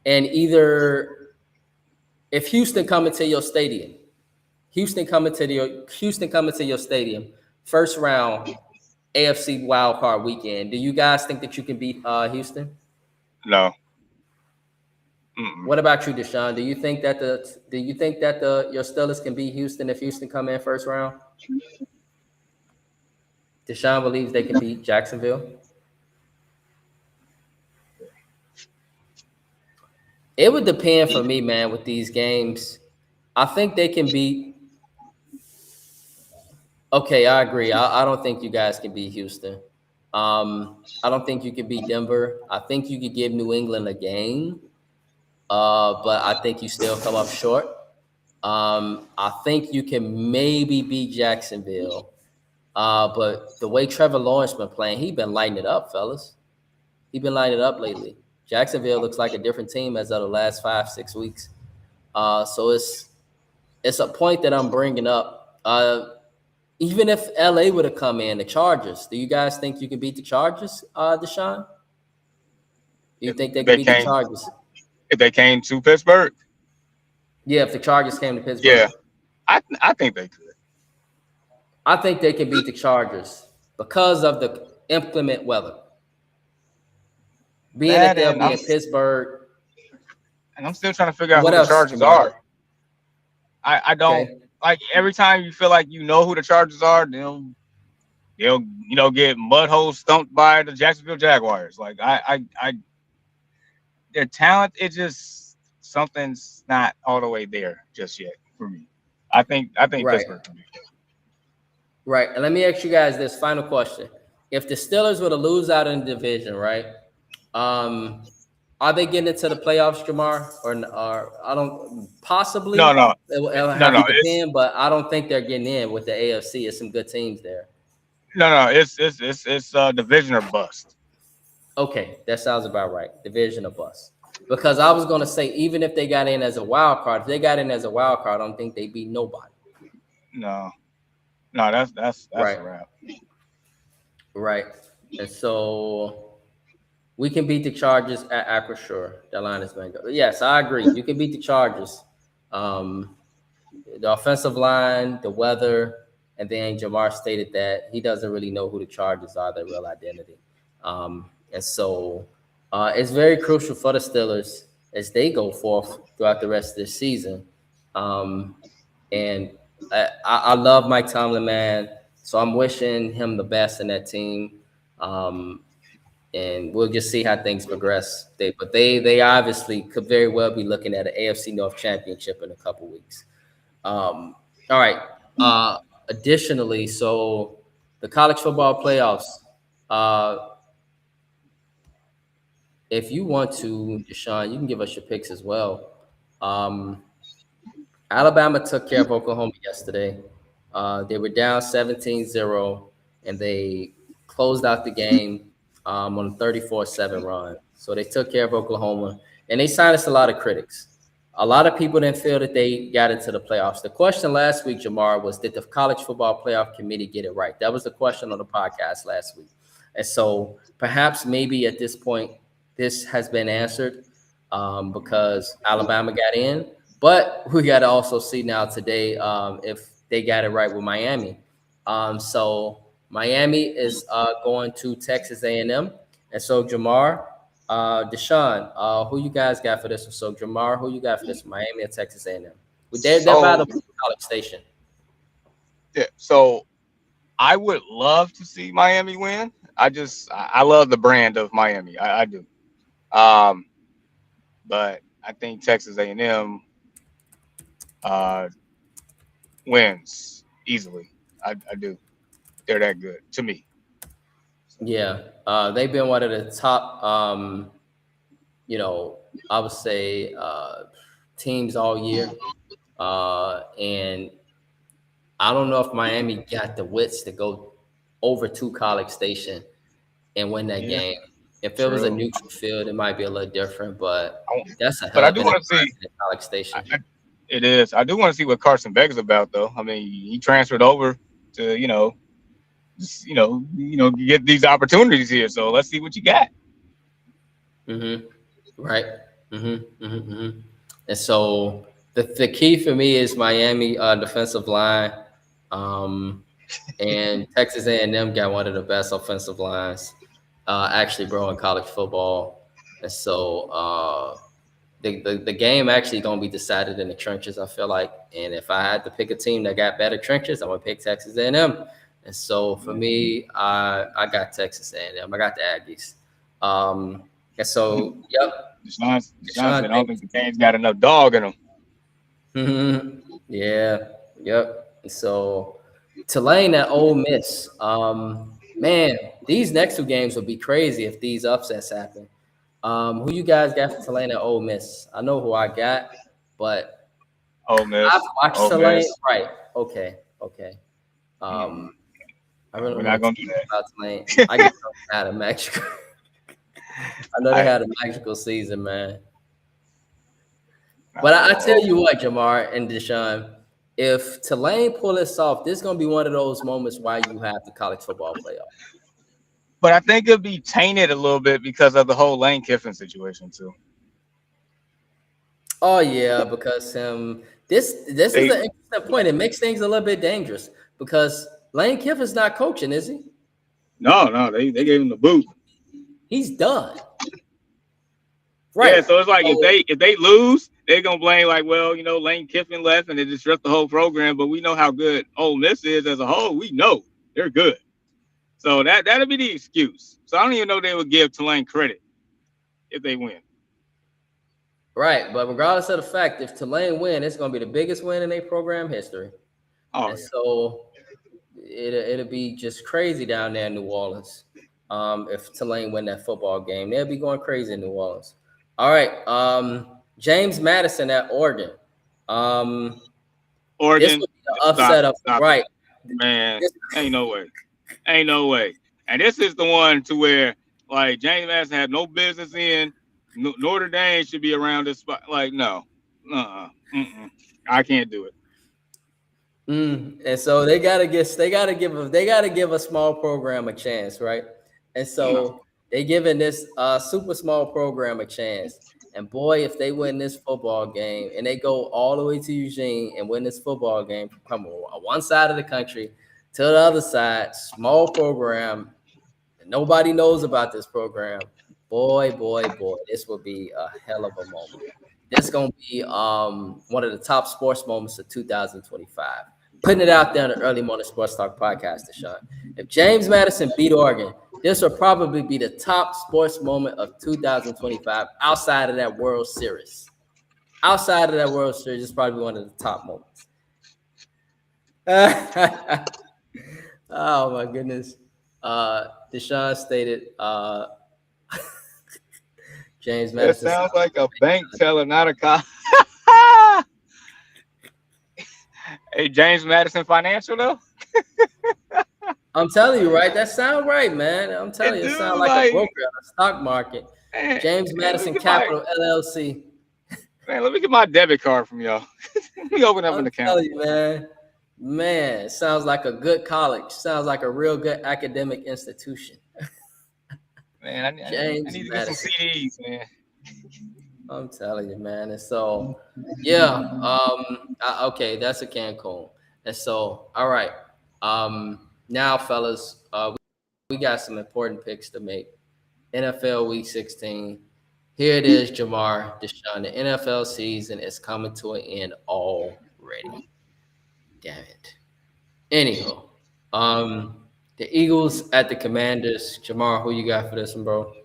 Speaker 1: and either if Houston coming to your stadium, Houston coming to your stadium, first round AFC wild card weekend, do you guys think that you can beat Houston?
Speaker 2: No. Mm-mm.
Speaker 1: What about you, Deshaun? Do you think that your Steelers can beat Houston if Houston come in first round? Deshaun believes they can beat Jacksonville. It would depend for me, man, with these games. I think they can beat. Okay, I agree. I don't think you guys can beat Houston. I don't think you can beat Denver. I think you could give New England a game, but I think you still come up short. I think you can maybe beat Jacksonville, but the way Trevor Lawrence been playing, he been lighting it up, fellas. He been lighting it up lately. Jacksonville looks like a different team as of the last 5-6 weeks. So it's a point that I'm bringing up. Even if LA would have come in, the Chargers, do you guys think you can beat the Chargers, Deshaun? Do you think they can beat the Chargers?
Speaker 2: If they came to Pittsburgh,
Speaker 1: Yeah, if the Chargers came to Pittsburgh.
Speaker 2: yeah, I think they could.
Speaker 1: I think they can beat the Chargers because of the inclement weather. Being that they'll be in Pittsburgh.
Speaker 2: And I'm still trying to figure out
Speaker 1: What
Speaker 2: who the
Speaker 1: else,
Speaker 2: Chargers
Speaker 1: Jamar?
Speaker 2: are. I don't
Speaker 1: Okay.
Speaker 2: like every time you feel like you know who the Chargers are, they'll get mud holes stumped by the Jacksonville Jaguars. Like I their talent, it just something's not all the way there just yet for me. I think
Speaker 1: Right.
Speaker 2: Pittsburgh can be.
Speaker 1: Right. And let me ask you guys this final question. If the Steelers were to lose out in the division, right? Are they getting into the playoffs, Jamar? Or I don't possibly.
Speaker 2: No.
Speaker 1: It'll have
Speaker 2: No,
Speaker 1: to depend, but I don't think they're getting in with the AFC. There's some good teams there.
Speaker 2: it's division or bust.
Speaker 1: Okay, that sounds about right. Division or bust. Because I was gonna say, even if they got in as a wild card, if they got in as a wild card, I don't think they beat nobody.
Speaker 2: No, that's
Speaker 1: Right.
Speaker 2: a wrap.
Speaker 1: Right. And so We can beat the Chargers at Acrisure. That line is going to go. Yes, I agree. You can beat the Chargers. The offensive line, the weather, and then Jamar stated that he doesn't really know who the Chargers are, their real identity. And so it's very crucial for the Steelers as they go forth throughout the rest of this season. And I love Mike Tomlin, man. So I'm wishing him the best in that team. And we'll just see how things progress. They obviously could very well be looking at an AFC North championship in a couple weeks. All right. Additionally, so the college football playoffs. If you want to, Deshaun, you can give us your picks as well. Alabama took care of Oklahoma yesterday. They were down 17-0, and they closed out the game on a 34-7 run. So they took care of Oklahoma, and they silenced a lot of critics. A lot of people didn't feel that they got into the playoffs. The question last week, Jamar, was did the College Football Playoff Committee get it right? That was the question on the podcast last week. And so perhaps maybe at this point, this has been answered because Alabama got in. But we got to also see now today if they got it right with Miami. So Miami is going to Texas A&M. And so Jamar, Deshaun, who you guys got for this one? So Jamar, who you got for this one? Miami or Texas A&M? They're by the College Station.
Speaker 2: Yeah, so I would love to see Miami win. I love the brand of Miami. I do. But I think Texas A&M wins easily. I do. They're that good to me.
Speaker 1: Yeah, they've been one of the top, I would say teams all year. And I don't know if Miami got the wits to go over to College Station and win that game. If it was a neutral field, it might be a little different, but that's a hell of a College Station.
Speaker 2: It is. I do want to see what Carson Beck's about, though. I mean, he transferred over to, get these opportunities here. So let's see what you got.
Speaker 1: Right. And so the key for me is Miami defensive line, and Texas A&M got one of the best offensive lines, actually, bro, in college football. And so the game actually going to be decided in the trenches, I feel like. And if I had to pick a team that got better trenches, I'm going to pick Texas A&M. And so for me, I got Texas A&M. I got the Aggies. And so, yep.
Speaker 2: Deshaun said, I don't think the game's got enough dog in them.
Speaker 1: Yeah. Yep. And so Tulane at Ole Miss. Man, these next two games will be crazy if these upsets happen. Who you guys got for Tulane at Ole Miss? I know who I got, but
Speaker 2: Ole Miss.
Speaker 1: I've watched Tulane. Right. Okay. I really
Speaker 2: We're not gonna do that.
Speaker 1: About Tulane. I get out of Mexico. I know they had a magical season, man. But I tell you what, Jamar and Deshaun, if Tulane pull this off, this is going to be one of those moments why you have the college football playoff.
Speaker 2: But I think it'll be tainted a little bit because of the whole Lane Kiffin situation too.
Speaker 1: Oh yeah, because this is an interesting point. It makes things a little bit dangerous because Lane Kiffin's not coaching, is he?
Speaker 2: No, they gave him the boot.
Speaker 1: He's done. Right.
Speaker 2: Yeah, so it's like if they lose, they're gonna blame like, well, Lane Kiffin left and it disrupted the whole program. But we know how good Ole Miss is as a whole. We know they're good. So that'll be the excuse. So I don't even know they would give Tulane credit if they win.
Speaker 1: Right, but regardless of the fact, if Tulane win, it's gonna be the biggest win in their program history. So it'll be just crazy down there in New Orleans. If Tulane win that football game, they'll be going crazy in New Orleans. All right, James Madison at Oregon.
Speaker 2: Oregon.
Speaker 1: This would be the upset of right.
Speaker 2: Man, ain't no way. And this is the one to where like James Madison had no business in. Notre Dame should be around this spot. Like no, I can't do it.
Speaker 1: And so they gotta give a small program a chance, right? And so They giving this super small program a chance. And boy, if they win this football game and they go all the way to Eugene and win this football game from one side of the country to the other side, small program, nobody knows about this program. Boy, this will be a hell of a moment. This is gonna be one of the top sports moments of 2025. Putting it out there in the Early Morning Sports Talk podcast, Deshaun. If James Madison beat Oregon, this will probably be the top sports moment of 2025 outside of that World Series. Outside of that World Series, it's probably one of the top moments. Oh my goodness. Deshaun stated James Madison.
Speaker 2: That sounds like a bank teller, not a cop. Hey, James Madison Financial though.
Speaker 1: I'm telling you, right? That sound right, man. I'm telling you, it sounds like a broker on the stock market. Man, James Madison Capital LLC.
Speaker 2: Man, let me get my debit card from y'all. Let me open up an account.
Speaker 1: I'm telling you, man, it sounds like a good college. Sounds like a real good academic institution.
Speaker 2: Man, I need to get some CDs, man.
Speaker 1: I'm telling you, man. And so, yeah, okay, that's a Cancun. And so, all right, now, fellas, we got some important picks to make. NFL Week 16. Here it is, Jamar, Deshaun. The NFL season is coming to an end already. Damn it. Anyhow, the Eagles at the Commanders. Jamar, who you got for this one, bro? Is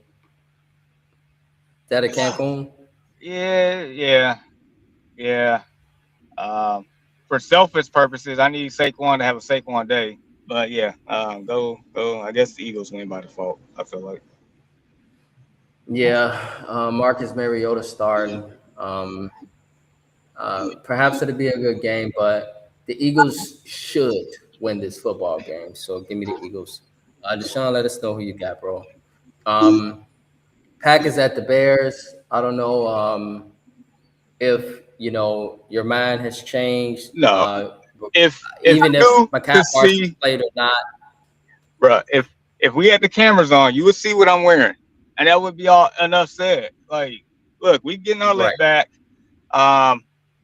Speaker 1: that a Cancun?
Speaker 2: Yeah. For selfish purposes, I need Saquon to have a Saquon day. But yeah, go. I guess the Eagles win by default. I feel like.
Speaker 1: Yeah, Marcus Mariota starting. Perhaps it'll be a good game, but the Eagles should win this football game. So give me the Eagles. Deshaun, let us know who you got, bro. Packers at the Bears. I don't know if your mind has changed.
Speaker 2: No.
Speaker 1: If McCaffrey played or not,
Speaker 2: bro. If we had the cameras on, you would see what I'm wearing, and that would be all enough said. Like, look, we getting our leg back.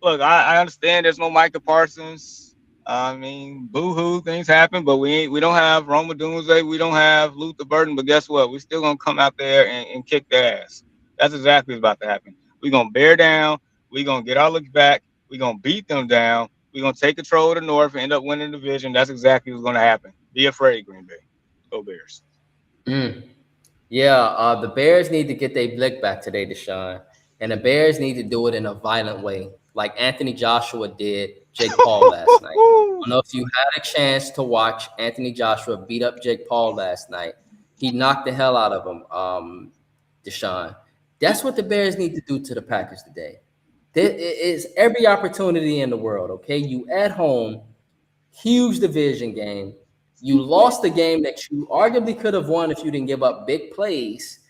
Speaker 2: Look, I understand there's no Micah Parsons. I mean, boo-hoo, things happen, but we don't have Roma Dunze, we don't have Luther Burden, but guess what? We're still gonna come out there and kick their ass. That's exactly what's about to happen. We're gonna bear down, we're gonna get our looks back, we're gonna beat them down, we're gonna take control of the North and end up winning the division. That's exactly what's gonna happen. Be afraid, Green Bay. Go Bears.
Speaker 1: Yeah, the Bears need to get their blick back today, Deshaun. And the Bears need to do it in a violent way, like Anthony Joshua did Jake Paul last night. I don't know if you had a chance to watch Anthony Joshua beat up Jake Paul last night. He knocked the hell out of him, Deshaun. That's what the Bears need to do to the Packers today. There is every opportunity in the world, okay? You at home, huge division game. You lost the game that you arguably could have won if you didn't give up big plays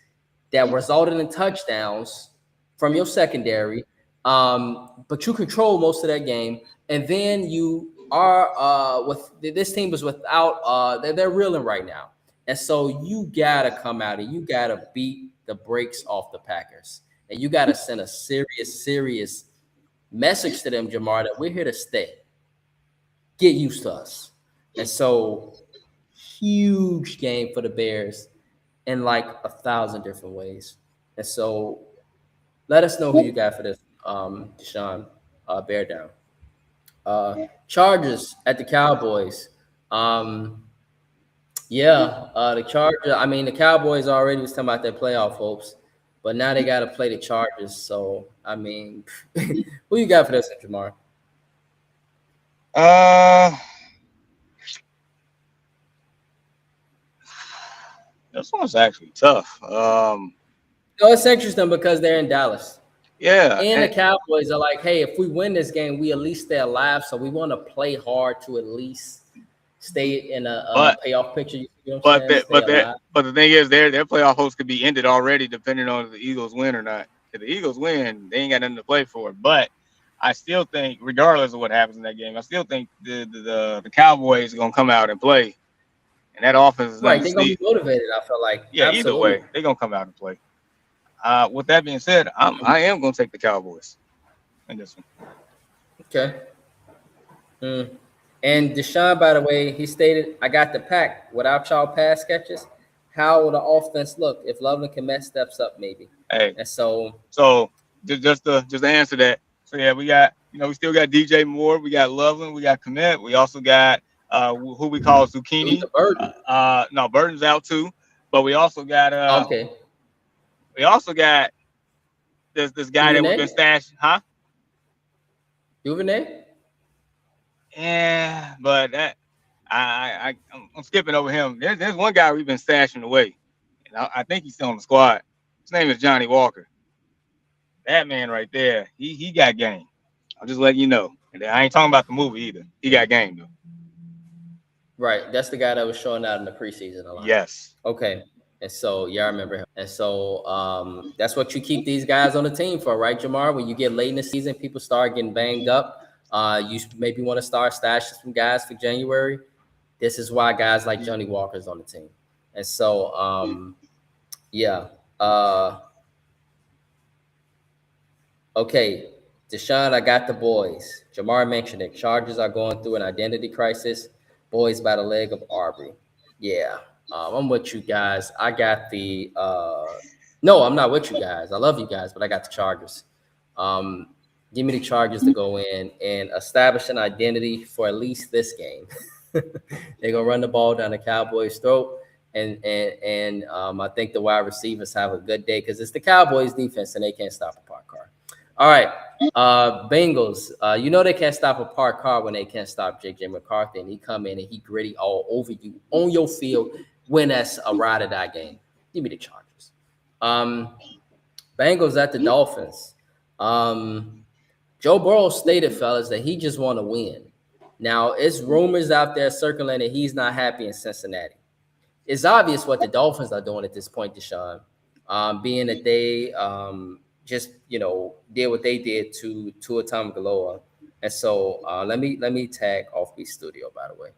Speaker 1: that resulted in touchdowns from your secondary. But you control most of that game. And then you are this team is without they're reeling right now. And so you gotta come out and you gotta beat the brakes off the Packers. And you gotta send a serious message to them, Jamar, that we're here to stay. Get used to us. And so huge game for the Bears in like 1,000 different ways. And so let us know who you got for this, Deshaun, bear down. Chargers at the Cowboys. The Chargers, I mean, the Cowboys already was talking about their playoff hopes, but now they got to play the Chargers. So, I mean, who you got for this, Jamar?
Speaker 2: This one's actually tough.
Speaker 1: It's interesting because they're in Dallas.
Speaker 2: Yeah.
Speaker 1: And the Cowboys are like, hey, if we win this game, we at least stay alive. So we want to play hard to at least stay in a playoff picture. You know
Speaker 2: but the thing is, their playoff hopes could be ended already, depending on if the Eagles win or not. If the Eagles win, they ain't got nothing to play for. But I still think, regardless of what happens in that game, I still think the Cowboys are gonna come out and play and that offense is
Speaker 1: Right, they're gonna be
Speaker 2: undefeated.
Speaker 1: motivated. I feel like
Speaker 2: Yeah, either
Speaker 1: absolutely.
Speaker 2: way, they're gonna come out and play. With that being said, I am gonna take the Cowboys in this one.
Speaker 1: Okay. Mm. And Deshaun, by the way, he stated, "I got the pack without y'all pass catches. How will the offense look if Loveland Komet steps up, maybe?"
Speaker 2: Hey,
Speaker 1: And so,
Speaker 2: so just to answer that. So yeah, we got we still got DJ Moore, we got Loveland, we got Komet, we also got who we call
Speaker 1: Luther
Speaker 2: Zucchini.
Speaker 1: Burden.
Speaker 2: No, Burton's out too, but
Speaker 1: Okay.
Speaker 2: we also got this guy that we've been
Speaker 1: Duvernay.
Speaker 2: stashing, huh?
Speaker 1: Duvernay.
Speaker 2: Yeah, but I'm skipping over him. There's one guy we've been stashing away, and I think he's still on the squad. His name is Johnny Walker. That man right there, he got game. I'm just letting you know. And I ain't talking about the movie either. He got game though.
Speaker 1: Right. That's the guy that was showing out in the preseason a lot.
Speaker 2: Yes.
Speaker 1: Okay. And so, yeah, I remember him. And so that's what you keep these guys on the team for, right, Jamar? When you get late in the season, people start getting banged up. You maybe want to start stashing some guys for January. This is why guys like Johnny Walker's on the team. And so, yeah. Okay, Deshaun, I got the boys. Jamar mentioned it. Chargers are going through an identity crisis. Boys by the leg of Aubrey. Yeah, I'm with you guys. I got the no, I'm not with you guys. I love you guys, but I got the Chargers. Give me the Chargers to go in and establish an identity for at least this game. They're gonna run the ball down the Cowboys' throat, and I think the wide receivers have a good day because it's the Cowboys' defense and they can't stop a park car. All right, Bengals. You know they can't stop a parked car when they can't stop J.J. McCarthy, and he come in and he gritty all over you on your field when that's a ride or die game. Give me the Chargers. Bengals at the Dolphins. Joe Burrow stated, fellas, that he just want to win. Now, it's rumors out there circulating that he's not happy in Cincinnati. It's obvious what the Dolphins are doing at this point, Deshaun, being that they just did what they did to Tua Tagovailoa. And so let me tag Offbeat Studio, by the way.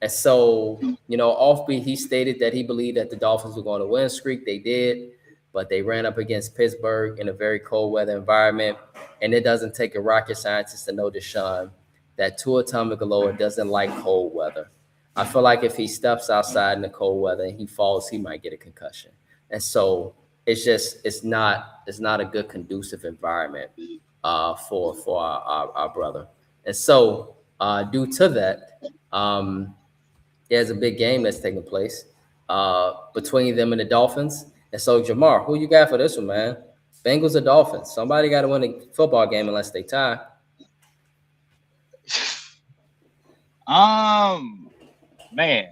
Speaker 1: And so Offbeat, he stated that he believed that the Dolphins were going to win streak. They did, but they ran up against Pittsburgh in a very cold weather environment. And it doesn't take a rocket scientist to know, Deshaun, that Tua Tagovailoa doesn't like cold weather. I feel like if he steps outside in the cold weather and he falls, he might get a concussion. And so it's not a good conducive environment for our brother. And so due to that, there's a big game that's taking place between them and the Dolphins. And so, Jamar, who you got for this one, man? Bengals or Dolphins? Somebody got to win a football game unless they tie.
Speaker 2: Man,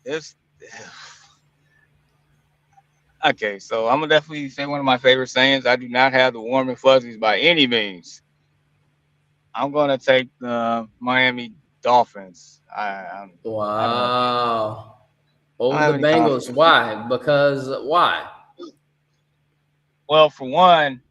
Speaker 2: it's okay. So I'm gonna definitely say one of my favorite sayings. I do not have the warm and fuzzies by any means. I'm gonna take the Miami Dolphins.
Speaker 1: Wow. Over the Bengals. Why? Because why?
Speaker 2: Well, for one,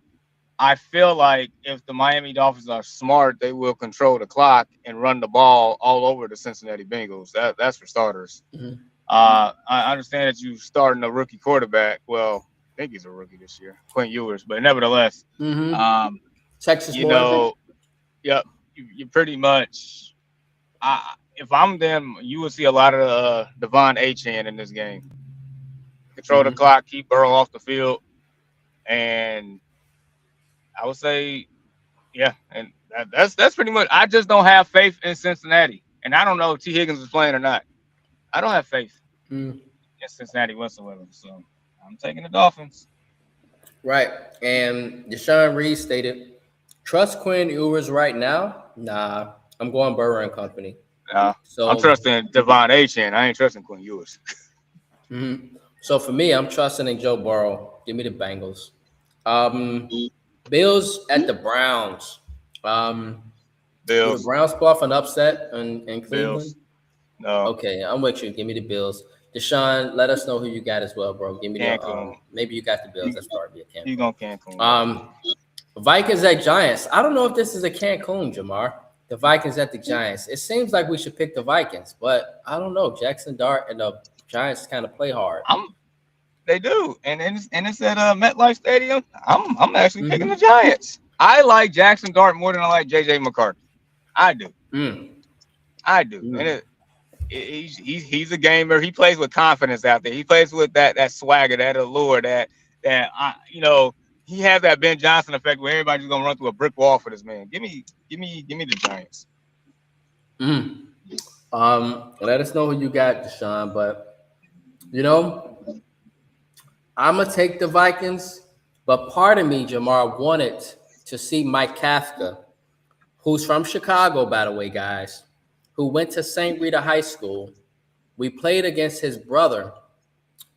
Speaker 2: I feel like if the Miami Dolphins are smart, they will control the clock and run the ball all over the Cincinnati Bengals. That's for starters. Mm-hmm. I understand that you're starting a rookie quarterback. Well, I think he's a rookie this year, Quinn Ewers, but nevertheless,
Speaker 1: Texas.
Speaker 2: Yep, you pretty much. If I'm them, you will see a lot of Devon Achane in this game. Control the clock, keep Burrow off the field, and I would say, yeah, and that's pretty much. I just don't have faith in Cincinnati, and I don't know if T. Higgins is playing or not. I don't have faith in Cincinnati whatsoever, so I'm taking the Dolphins.
Speaker 1: Right, and Deshaun Reed stated, "Trust Quinn Ewers right now? Nah, I'm going Burrow and company."
Speaker 2: So I'm trusting Devon Achane. I ain't trusting Quinn Ewers.
Speaker 1: So for me, I'm trusting in Joe Burrow. Give me the Bengals. Bills at the Browns.
Speaker 2: Bills.
Speaker 1: The Browns pull off an upset in Cleveland.
Speaker 2: Bills. No.
Speaker 1: Okay, I'm with you. Give me the Bills. Deshaun, let us know who you got as well, bro. Give me the maybe you got the Bills. That's probably a Cancun.
Speaker 2: He's going Cancun.
Speaker 1: Vikings at Giants. I don't know if this is a Cancun, Jamar. The Vikings at the Giants. It seems like we should pick the Vikings, but I don't know. Jackson Dart and the Giants kind of play hard.
Speaker 2: They do, and it's at MetLife Stadium. I'm actually picking the Giants. I like Jackson Dart more than I like JJ McCarthy. I do. I do. And he's a gamer. He plays with confidence out there. He plays with that swagger, that allure, that he has that Ben Johnson effect where everybody's gonna run through a brick wall for this man. Give me the Giants.
Speaker 1: Let us know who you got, Deshaun. But I'm gonna take the Vikings. But part of me, Jamar, wanted to see Mike Kafka, who's from Chicago, by the way, guys, who went to St. Rita High School. We played against his brother.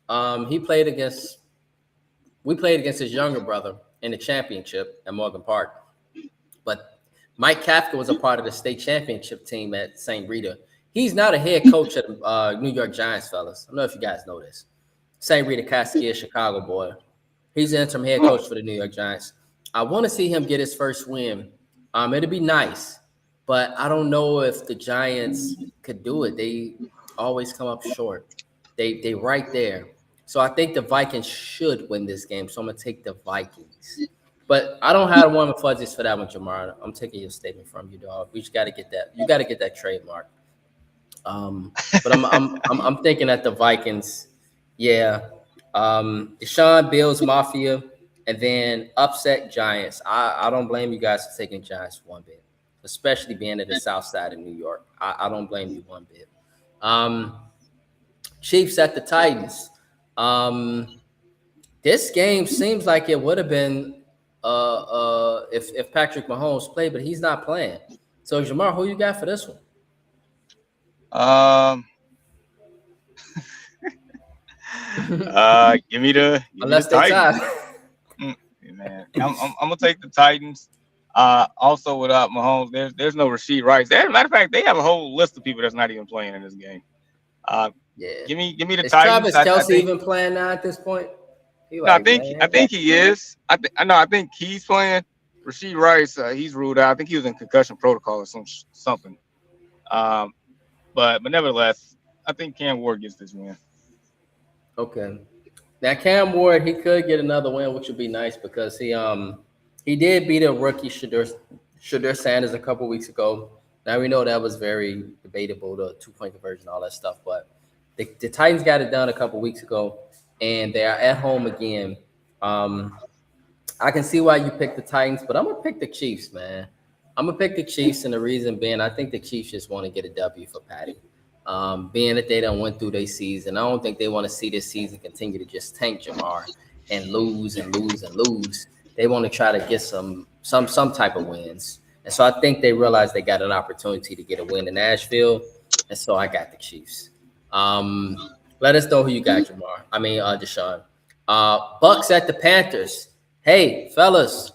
Speaker 1: We played against his younger brother in the championship at Morgan Park. But Mike Kafka was a part of the state championship team at St. Rita. He's now the head coach of the New York Giants, fellas. I don't know if you guys know this. St. Rita Caskia, Chicago boy. He's the interim head coach for the New York Giants. I want to see him get his first win. It'd be nice, but I don't know if the Giants could do it. They always come up short. They right there. So I think the Vikings should win this game. So I'm gonna take the Vikings. But I don't have warm and fuzzies for that one, Jamar. I'm taking your statement from you, dog. We just got to get that. You got to get that trademark. But I'm thinking that the Vikings, yeah. Deshaun, Bills, Mafia, and then upset Giants. I don't blame you guys for taking Giants one bit, especially being at the South Side of New York. I don't blame you one bit. Chiefs at the Titans. This game seems like it would have been if Patrick Mahomes played, but he's not playing. So Jamar, who you got for this one?
Speaker 2: Give me the Titans. Man, I'm gonna take the Titans. Also without Mahomes, there's no Rashid Rice. As a matter of fact, they have a whole list of people that's not even playing in this game. Give me the Titans.
Speaker 1: Travis Kelce even playing now at this point?
Speaker 2: I think he is. I think he's playing. Rashid Rice, he's ruled out. I think he was in concussion protocol or something. But nevertheless, I think Cam Ward gets this win.
Speaker 1: Okay. Now Cam Ward, he could get another win, which would be nice because he did beat a rookie Shadur Sanders a couple weeks ago. Now we know that was very debatable, the 2-point conversion, all that stuff. But the Titans got it done a couple weeks ago, and they are at home again. I can see why you picked the Titans, but I'm gonna pick the Chiefs, man. I'm gonna pick the Chiefs, and the reason being, I think the Chiefs just want to get a W for Patty. Being that they done went through their season, I don't think they want to see this season continue to just tank, Jamar, and lose and lose and lose. They want to try to get some type of wins. And so I think they realize they got an opportunity to get a win in Nashville. And so I got the Chiefs. Let us know who you got, Jamar. Deshaun. Bucks at the Panthers. Hey, fellas.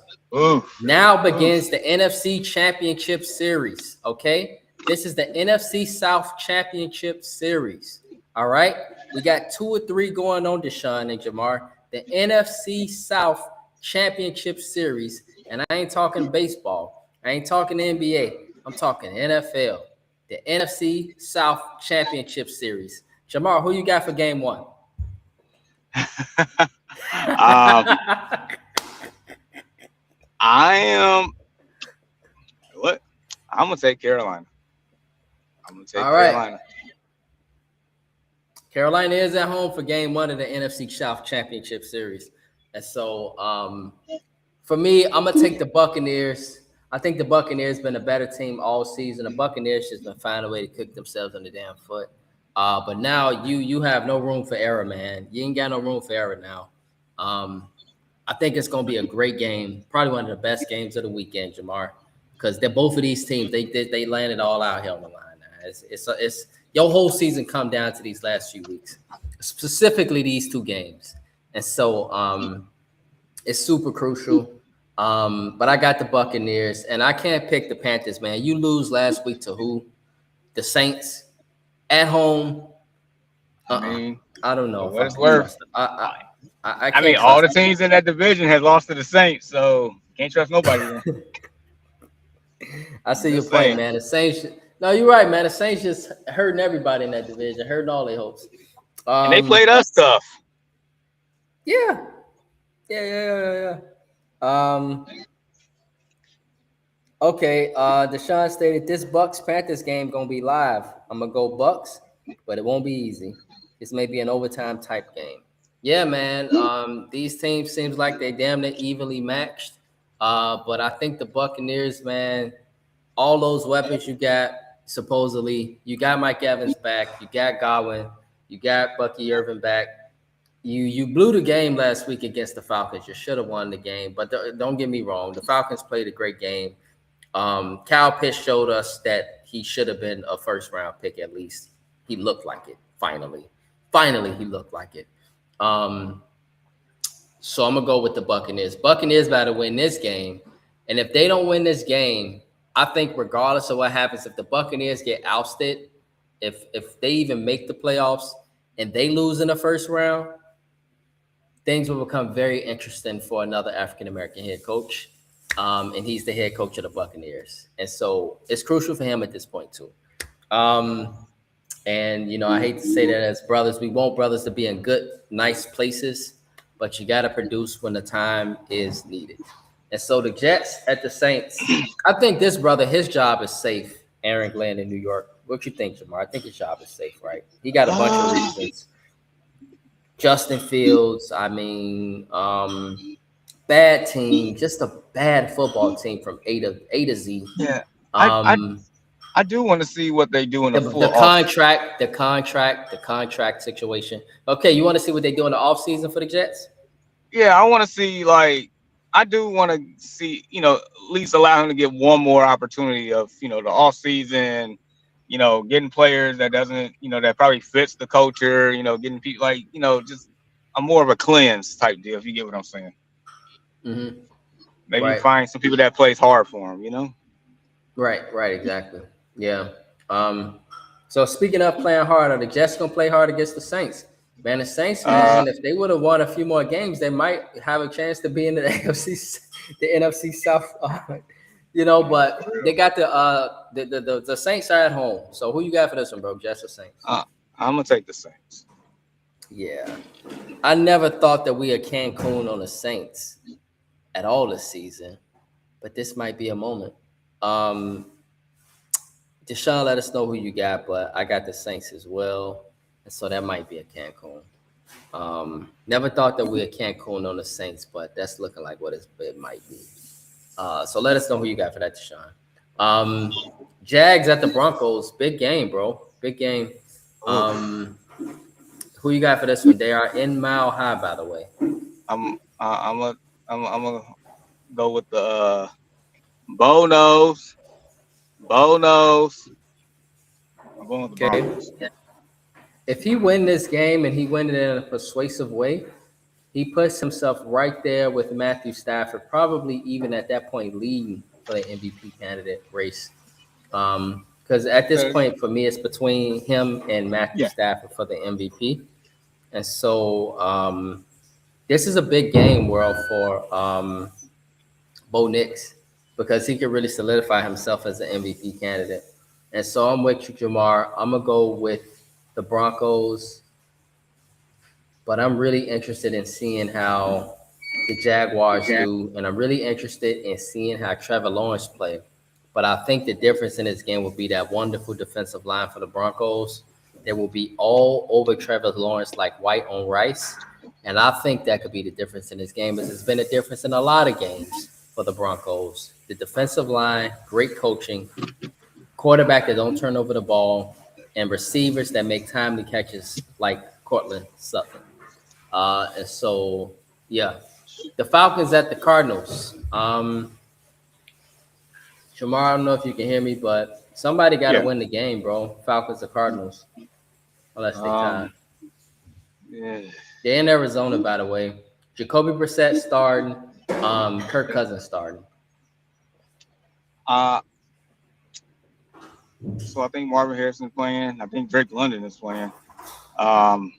Speaker 1: Now begins the NFC Championship Series, okay? This is the NFC South Championship Series, all right? We got 2 or 3 going on, Deshaun and Jamar. The NFC South Championship Series, and I ain't talking baseball. I ain't talking NBA. I'm talking NFL. The NFC South Championship Series. Jamar, who you got for game 1?
Speaker 2: I'm gonna take Carolina. Carolina.
Speaker 1: Carolina is at home for game 1 of the NFC South Championship Series. And so for me, I'm gonna take the Buccaneers. I think the Buccaneers been a better team all season. The Buccaneers just been finding a way to cook themselves on the damn foot. But now you have no room for error, man. You ain't got no room for error now. I think it's going to be a great game, probably one of the best games of the weekend, Jamar, because they're both of these teams. They landed all out here on the line. Now. It's your whole season come down to these last few weeks, specifically these 2 games, and so it's super crucial. But I got the Buccaneers, and I can't pick the Panthers, man. You lose last week to who? The Saints at home. I don't know.
Speaker 2: What it's worth.
Speaker 1: I
Speaker 2: all the teams in that division has lost to the Saints, so can't trust nobody.
Speaker 1: I see your
Speaker 2: Just
Speaker 1: point,
Speaker 2: saying.
Speaker 1: man. The Saints. No, you're right, man. The Saints just hurting everybody in that division, hurting all their hopes.
Speaker 2: And they played us tough.
Speaker 1: Yeah, yeah. Okay. Deshaun stated this Bucks Panthers game gonna be live. I'm gonna go Bucks, but it won't be easy. This may be an overtime type game. Yeah, man. These teams seems like they damn near evenly matched. But I think the Buccaneers, man, all those weapons you got, supposedly, you got Mike Evans back, you got Godwin, you got Bucky Irvin back. You blew the game last week against the Falcons. You should have won the game, but don't get me wrong. The Falcons played a great game. Kyle Pitts showed us that he should have been a first round pick at least. He looked like it. Finally, he looked like it. So I'm gonna go with the Buccaneers. Buccaneers got to win this game, and if they don't win this game, I think regardless of what happens, if the Buccaneers get ousted, if they even make the playoffs and they lose in the first round, things will become very interesting for another African American head coach. And he's the head coach of the Buccaneers. And so it's crucial for him at this point, too. And, you know, I hate to say that as brothers, we want brothers to be in good, nice places, but you got to produce when the time is needed. And so the Jets at the Saints, I think this brother, his job is safe. Aaron Glenn in New York. What you think, Jamar? I think his job is safe, right? He got a bunch of reasons. Justin Fields, I mean, bad team, just a bad football team from A to Z.
Speaker 2: Yeah, I do want to see what they do in
Speaker 1: the contract situation. Okay, you want to see what they do in the offseason for the Jets?
Speaker 2: Yeah, I want to see, like, I do want to see, at least allow him to get one more opportunity of, the off season, getting players that doesn't, that probably fits the culture, getting people like, just a more of a cleanse type deal, if you get what I'm saying.
Speaker 1: Mm-hmm.
Speaker 2: Maybe
Speaker 1: Right.
Speaker 2: find some people that plays hard for him,
Speaker 1: Right, exactly. Yeah. So speaking of playing hard, are the Jets gonna play hard against the Saints? Man, the Saints, man, if they would have won a few more games, they might have a chance to be in the NFC South. But they got the Saints are at home. So who you got for this one, bro? Jets or Saints?
Speaker 2: I'm gonna take the Saints.
Speaker 1: Yeah, I never thought that we had Cancun on the Saints at all this season, but this might be a moment. Deshaun, let us know who you got, but I got the Saints as well. And so that might be a Cancun. Never thought that we had Cancun on the Saints, but that's looking like what it might be. So let us know who you got for that, Deshaun. Jags at the Broncos. Big game, bro. Big game. Who you got for this one? They are in Mile High, by the way.
Speaker 2: I'm gonna go with the Bonos. I'm going with the Broncos.
Speaker 1: If he win this game and he win it in a persuasive way, he puts himself right there with Matthew Stafford, probably even at that point leading for the MVP candidate race. Because at this point, for me, it's between him and Matthew Stafford for the MVP. And so this is a big game, world, for Bo Nix, because he could really solidify himself as an MVP candidate. And so I'm with you, Jamar. I'm going to go with the Broncos, but I'm really interested in seeing how the Jaguars do, and I'm really interested in seeing how Trevor Lawrence play. But I think the difference in this game will be that wonderful defensive line for the Broncos. They will be all over Trevor Lawrence like white on rice, and I think that could be the difference in this game, as it's been a difference in a lot of games for the Broncos. The defensive line, great coaching, quarterback that don't turn over the ball, and receivers that make timely catches like Cortland Sutton. And so, yeah, the Falcons at the Cardinals. Shamar, I don't know if you can hear me, but somebody got to win the game, bro. Falcons or Cardinals. Unless they tie.
Speaker 2: Yeah.
Speaker 1: They're in Arizona, by the way. Jacoby Brissett starting. Kirk Cousins starting.
Speaker 2: So I think Marvin Harrison's playing. I think Drake London is playing. What?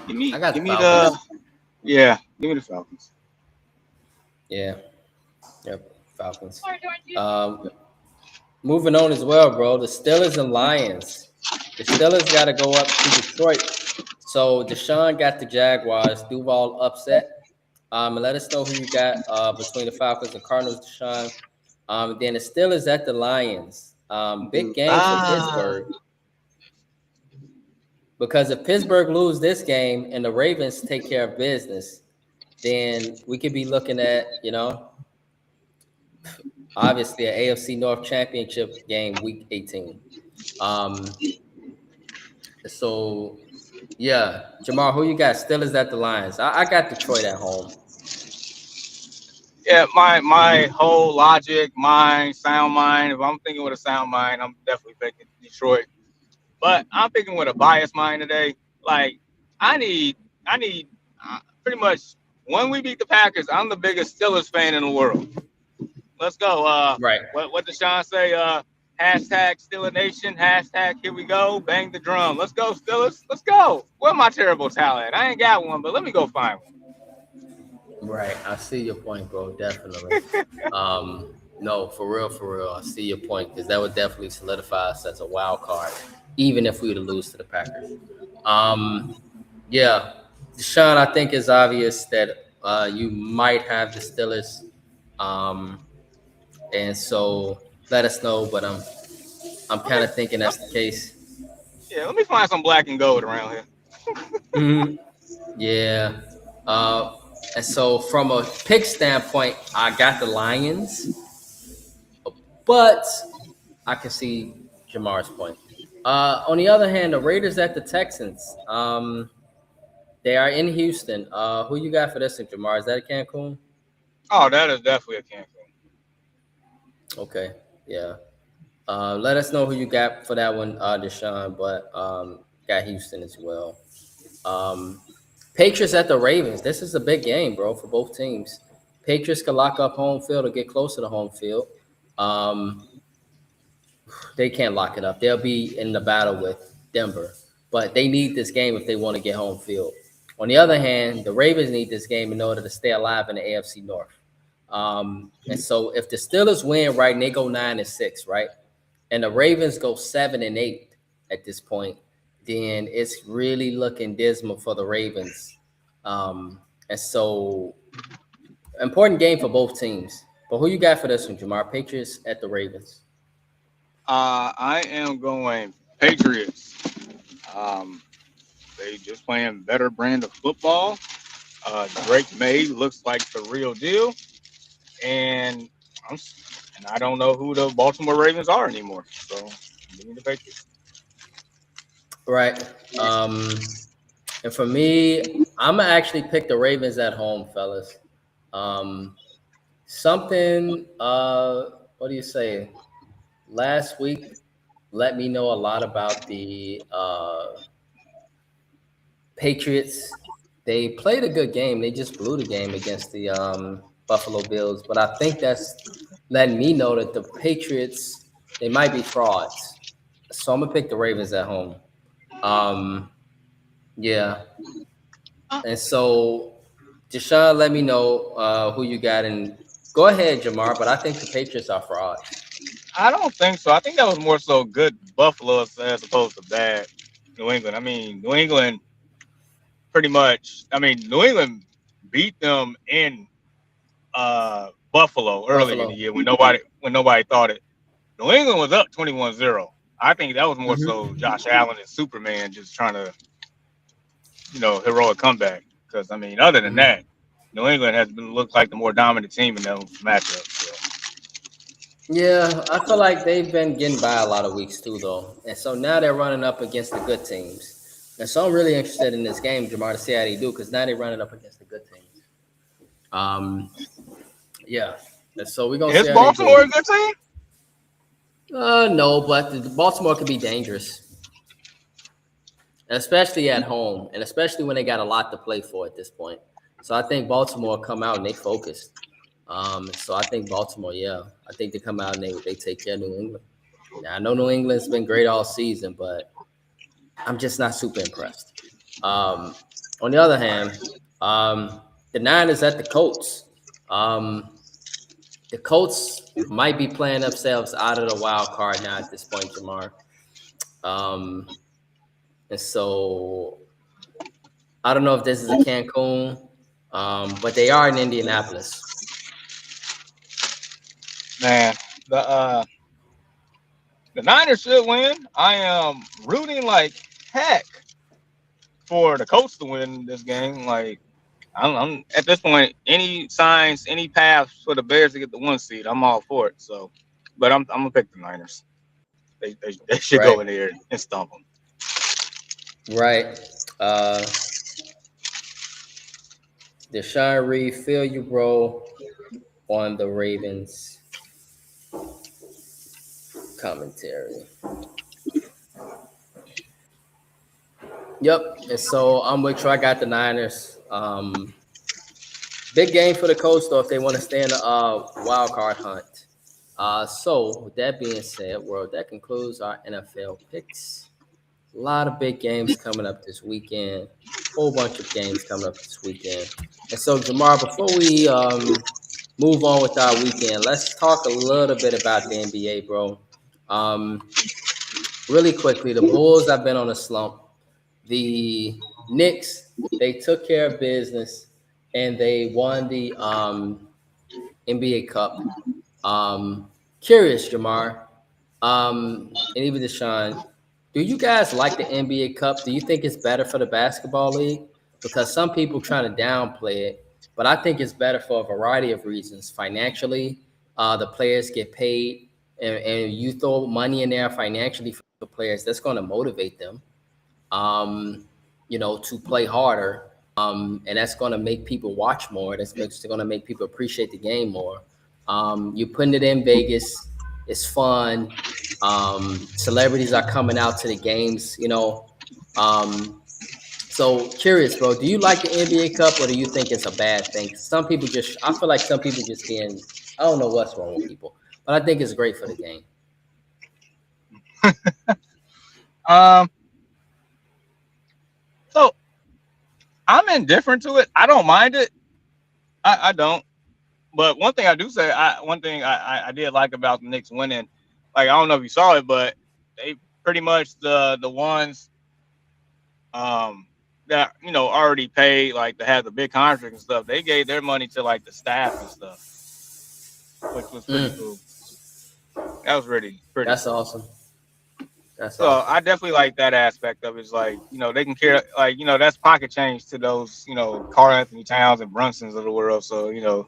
Speaker 2: Give me the Falcons. Yeah, give me the Falcons.
Speaker 1: Yeah. Yep. Falcons. Moving on as well, bro. The Steelers and Lions. The Steelers got to go up to Detroit. So Deshaun got the Jaguars. Duval upset. And let us know who you got between the Falcons and Cardinals, Deshaun. Then the Steelers at the Lions. Big game for Pittsburgh. Because if Pittsburgh lose this game and the Ravens take care of business, then we could be looking at, obviously an AFC North Championship game week 18. So, yeah, Jamar, who you got? Steelers at the Lions. I got Detroit at home.
Speaker 2: Yeah, my whole logic, sound mind. If I'm thinking with a sound mind, I'm definitely picking Detroit. But I'm picking with a biased mind today. Like, I need pretty much when we beat the Packers, I'm the biggest Steelers fan in the world. Let's go.
Speaker 1: Right.
Speaker 2: What did Sean say? Hashtag Steeler Nation. Hashtag here we go. Bang the drum. Let's go, Steelers. Let's go. Where's my terrible talent? I ain't got one, but let me go find one.
Speaker 1: Right. I see your point, bro. Definitely. No, for real. I see your point because that would definitely solidify us as a wild card, even if we were to lose to the Packers. Yeah. Deshaun, I think it's obvious that you might have the Steelers. And so let us know, but I'm kind of thinking that's the case.
Speaker 2: Yeah, let me find some black and gold around here.
Speaker 1: Mm-hmm. Yeah. And so from a pick standpoint, I got the Lions, but I can see Jamar's point. On the other hand, the Raiders at the Texans. They are in Houston. Who you got for this one, Jamar? Is that a Cancun?
Speaker 2: Oh, that is definitely a Cancun.
Speaker 1: Okay, yeah. Let us know who you got for that one, Deshaun, but got Houston as well. Patriots at the Ravens. This is a big game, bro, for both teams. Patriots can lock up home field or get closer to home field. They can't lock it up. They'll be in the battle with Denver, but they need this game if they want to get home field. On the other hand, the Ravens need this game in order to stay alive in the AFC North. And so if the Steelers win, right, and they go 9-6, right, and the Ravens go 7-8 at this point, then it's really looking dismal for the Ravens. And so important game for both teams. But who you got for this one, Jamar? Patriots at the Ravens.
Speaker 2: I am going Patriots. They just playing better brand of football. Drake May looks like the real deal. And I don't know who the Baltimore Ravens are anymore. So give me the Patriots.
Speaker 1: Right. And for me, I'm gonna actually pick the Ravens at home, fellas. What do you say? Last week let me know a lot about the Patriots. They played a good game. They just blew the game against the Buffalo Bills. But I think that's letting me know that the Patriots, they might be frauds. So I'm going to pick the Ravens at home. Yeah. And so, Deshaun, let me know who you got. And go ahead, Jamar, but I think the Patriots are frauds.
Speaker 2: I don't think so. I think that was more so good Buffalo as opposed to bad New England. I mean, New England New England beat them in Buffalo earlier in the year when nobody thought it. New England was up 21-0. I think that was more so Josh Allen and Superman just trying to, heroic comeback. Because, other than that, New England has looked like the more dominant team in those matchups. So.
Speaker 1: Yeah, I feel like they've been getting by a lot of weeks too, though. And so now they're running up against the good teams. And so I'm really interested in this game, Jamar, to see how they do, because now they're running up against the good teams. Yeah. And so we're going to see.
Speaker 2: Is Baltimore a good team?
Speaker 1: No, but Baltimore can be dangerous, especially at home, and especially when they got a lot to play for at this point. So I think Baltimore come out and they focused. So I think Baltimore, I think they come out and they take care of New England. Now, I know New England's been great all season, but I'm just not super impressed. On the other hand, the Niners at the Colts. The Colts might be playing themselves out of the wild card now at this point, Jamar. And so I don't know if this is a Cancun, but they are in Indianapolis.
Speaker 2: Man, the Niners should win. I am rooting like heck for the Colts to win this game. Like I'm at this point, any signs, any paths for the Bears to get the 1 seed, I'm all for it. So, but I'm gonna pick the Niners. They should
Speaker 1: Right.
Speaker 2: go in there and stump them.
Speaker 1: Right. Deshaun Reed, feel you, bro, on the Ravens commentary. Yep. And so I'm with you. I got the Niners. Big game for the Colts, though, if they want to stay in the wild card hunt. So with that being said, world, that concludes our NFL picks. A lot of big games coming up this weekend. Whole bunch of games coming up this weekend. And so, Jamar, before we move on with our weekend, let's talk a little bit about the NBA, bro. Really quickly, the Bulls have been on a slump. The Knicks, they took care of business and they won the NBA Cup. Curious, Jamar, and even Deshaun, do you guys like the NBA Cup? Do you think it's better for the basketball league? Because some people trying to downplay it, but I think it's better for a variety of reasons. Financially, the players get paid, and you throw money in there financially for the players. That's going to motivate them, to play harder, and that's going to make people watch more. That's going to make people appreciate the game more. You're putting it in Vegas. It's fun. Celebrities are coming out to the games, So curious, bro, do you like the NBA Cup or do you think it's a bad thing? I feel like some people just I don't know what's wrong with people, but I think it's great for the game.
Speaker 2: So I'm indifferent to it. I don't mind it. I don't. But one thing I do say, I did like about the Knicks winning, like I don't know if you saw it, but they pretty much the ones that already paid like to have the big contract and stuff. They gave their money to like the staff and stuff, which was pretty cool. That was pretty.
Speaker 1: That's
Speaker 2: cool.
Speaker 1: Awesome.
Speaker 2: So
Speaker 1: awesome.
Speaker 2: I definitely like that aspect of it. It's like, they can care, like, that's pocket change to those, Karl Anthony Towns and Brunsons of the world. So, to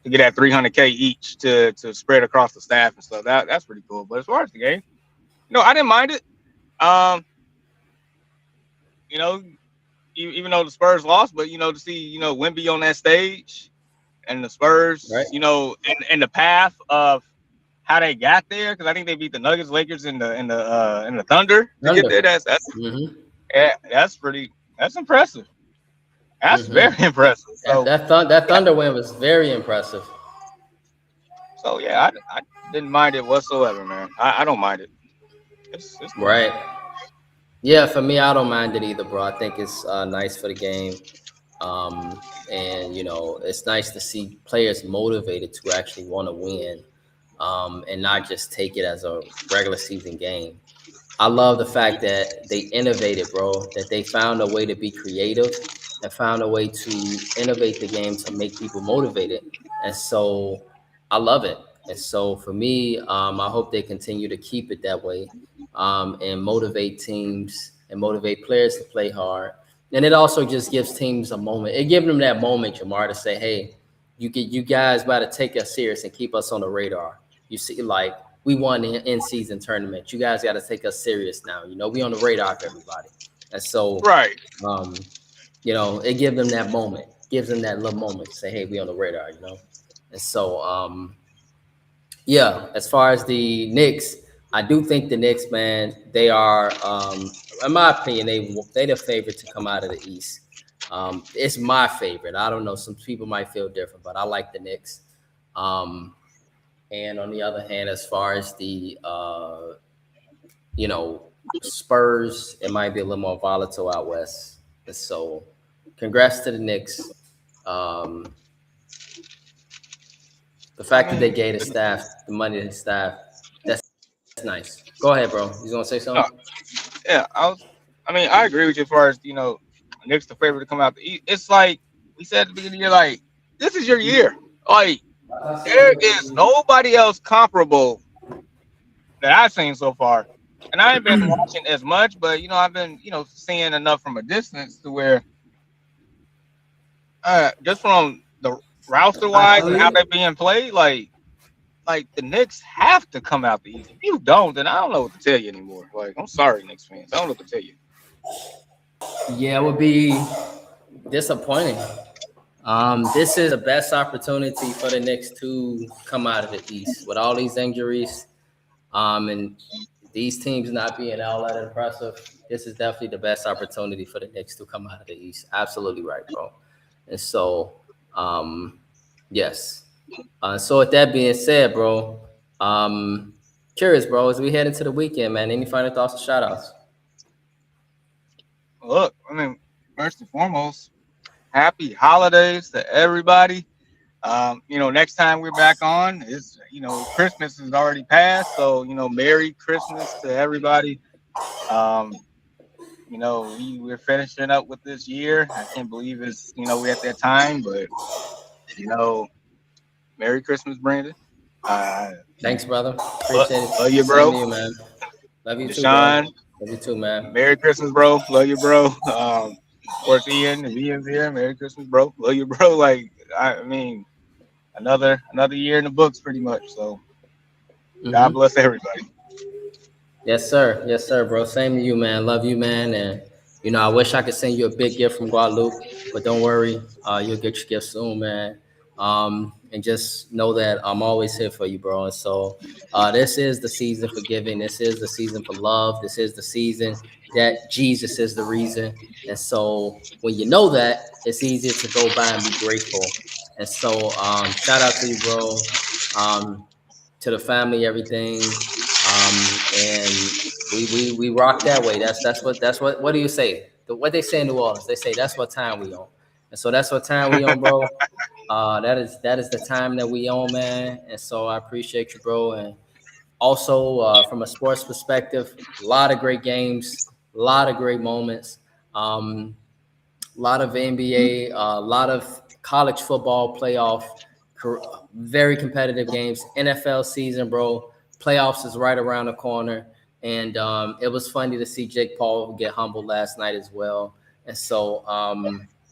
Speaker 2: get that $300K each to spread across the staff and stuff, that's pretty cool. But as far as the game, I didn't mind it. Even though the Spurs lost, but to see, Wemby on that stage and the Spurs,
Speaker 1: Right.
Speaker 2: And the path of how they got there, because I think they beat the Nuggets, Lakers, and the Thunder to get there. That's that's impressive. That's very impressive. So
Speaker 1: that Thunder win was very impressive.
Speaker 2: So yeah, I didn't mind it whatsoever, man. I don't mind it. It's cool.
Speaker 1: Right. Yeah, for me, I don't mind it either, bro. I think it's nice for the game. And it's nice to see players motivated to actually want to win, and not just take it as a regular season game. I love the fact that they innovated, bro, that they found a way to be creative and found a way to innovate the game to make people motivated. And so I love it. And so for me, I hope they continue to keep it that way, and motivate teams and motivate players to play hard. And it also just gives teams a moment. It gives them that moment, Jamar, to say, hey, you guys got to take us serious and keep us on the radar. You see, like, we won the in-season tournament. You guys got to take us serious now. We on the radar for everybody. And so,
Speaker 2: right.
Speaker 1: It gives them that moment, gives them that little moment to say, hey, we on the radar, And so, as far as the Knicks, I do think the Knicks, man, they are, in my opinion, they the favorite to come out of the East. It's my favorite. I don't know. Some people might feel different, but I like the Knicks. And on the other hand, as far as the, Spurs, it might be a little more volatile out west. And so, congrats to the Knicks. The fact that they gave the staff the money to the staff, that's nice. Go ahead, bro. You gonna say
Speaker 2: No,
Speaker 1: something?
Speaker 2: yeah, I agree with you as far as Knicks the favorite to come out the East. It's like we said at the beginning of the year, like this is your year. Like there is nobody else comparable that I've seen so far. And I ain't been watching as much, but I've been seeing enough from a distance to where just from the roster wise and how they're being played, like the Knicks have to come out the East. If you don't, then I don't know what to tell you anymore. Like I'm sorry, Knicks fans, I don't know what to tell you.
Speaker 1: Yeah, it would be disappointing. This is the best opportunity for the Knicks to come out of the East with all these injuries, and these teams not being all that impressive. This is definitely the best opportunity for the Knicks to come out of the East. Absolutely right, bro. And so, yes. So with that being said, bro, curious, bro, as we head into the weekend, man, any final thoughts or shout outs?
Speaker 2: Look, first and foremost, happy holidays to everybody. Next time we're back on is Christmas is already passed, so Merry Christmas to everybody. We're finishing up with this year. I can't believe it's we're at that time, but Merry Christmas, Brandon.
Speaker 1: Thanks, brother. Appreciate it.
Speaker 2: Love you, bro.
Speaker 1: Same to you, man. Love you too,
Speaker 2: Deshaun.
Speaker 1: bro. Love you too, man.
Speaker 2: Merry Christmas, bro. Love you, bro. Of course, Ian. If Ian's here, Merry Christmas, bro. Love you, bro. Like, another year in the books, pretty much. So, God bless everybody.
Speaker 1: Yes, sir. Yes, sir, bro. Same to you, man. Love you, man. And I wish I could send you a big gift from Guadalupe, but don't worry, you'll get your gift soon, man. And just know that I'm always here for you, bro. And so this is the season for giving. This is the season for love. This is the season that Jesus is the reason. And so when you know that, it's easier to go by and be grateful. And so shout out to you, bro. To the family, everything. And we rock that way. That's what do you say? What they say in New Orleans, they say that's what time we on. And so that's what time we on, bro. That is the time that we on, man. And so I appreciate you, bro. And also from a sports perspective, a lot of great games, a lot of great moments, a lot of NBA, a lot of college football playoff, very competitive games. NFL season, bro. Playoffs is right around the corner. And it was funny to see Jake Paul get humbled last night as well. And so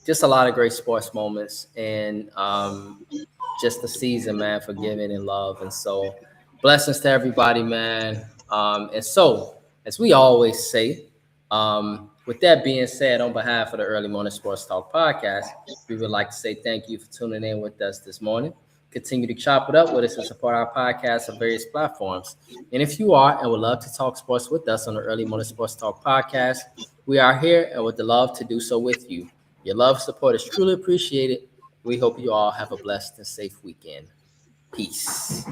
Speaker 1: just a lot of great sports moments and just the season, man, for giving and love. And so blessings to everybody, man. And so, as we always say, with that being said, on behalf of the Early Morning Sports Talk podcast, we would like to say thank you for tuning in with us this morning. Continue to chop it up with us and support our podcast on various platforms. And if you are and would love to talk sports with us on the Early Morning Sports Talk podcast, we are here and would love to do so with you. Your love and support is truly appreciated. We hope you all have a blessed and safe weekend. Peace.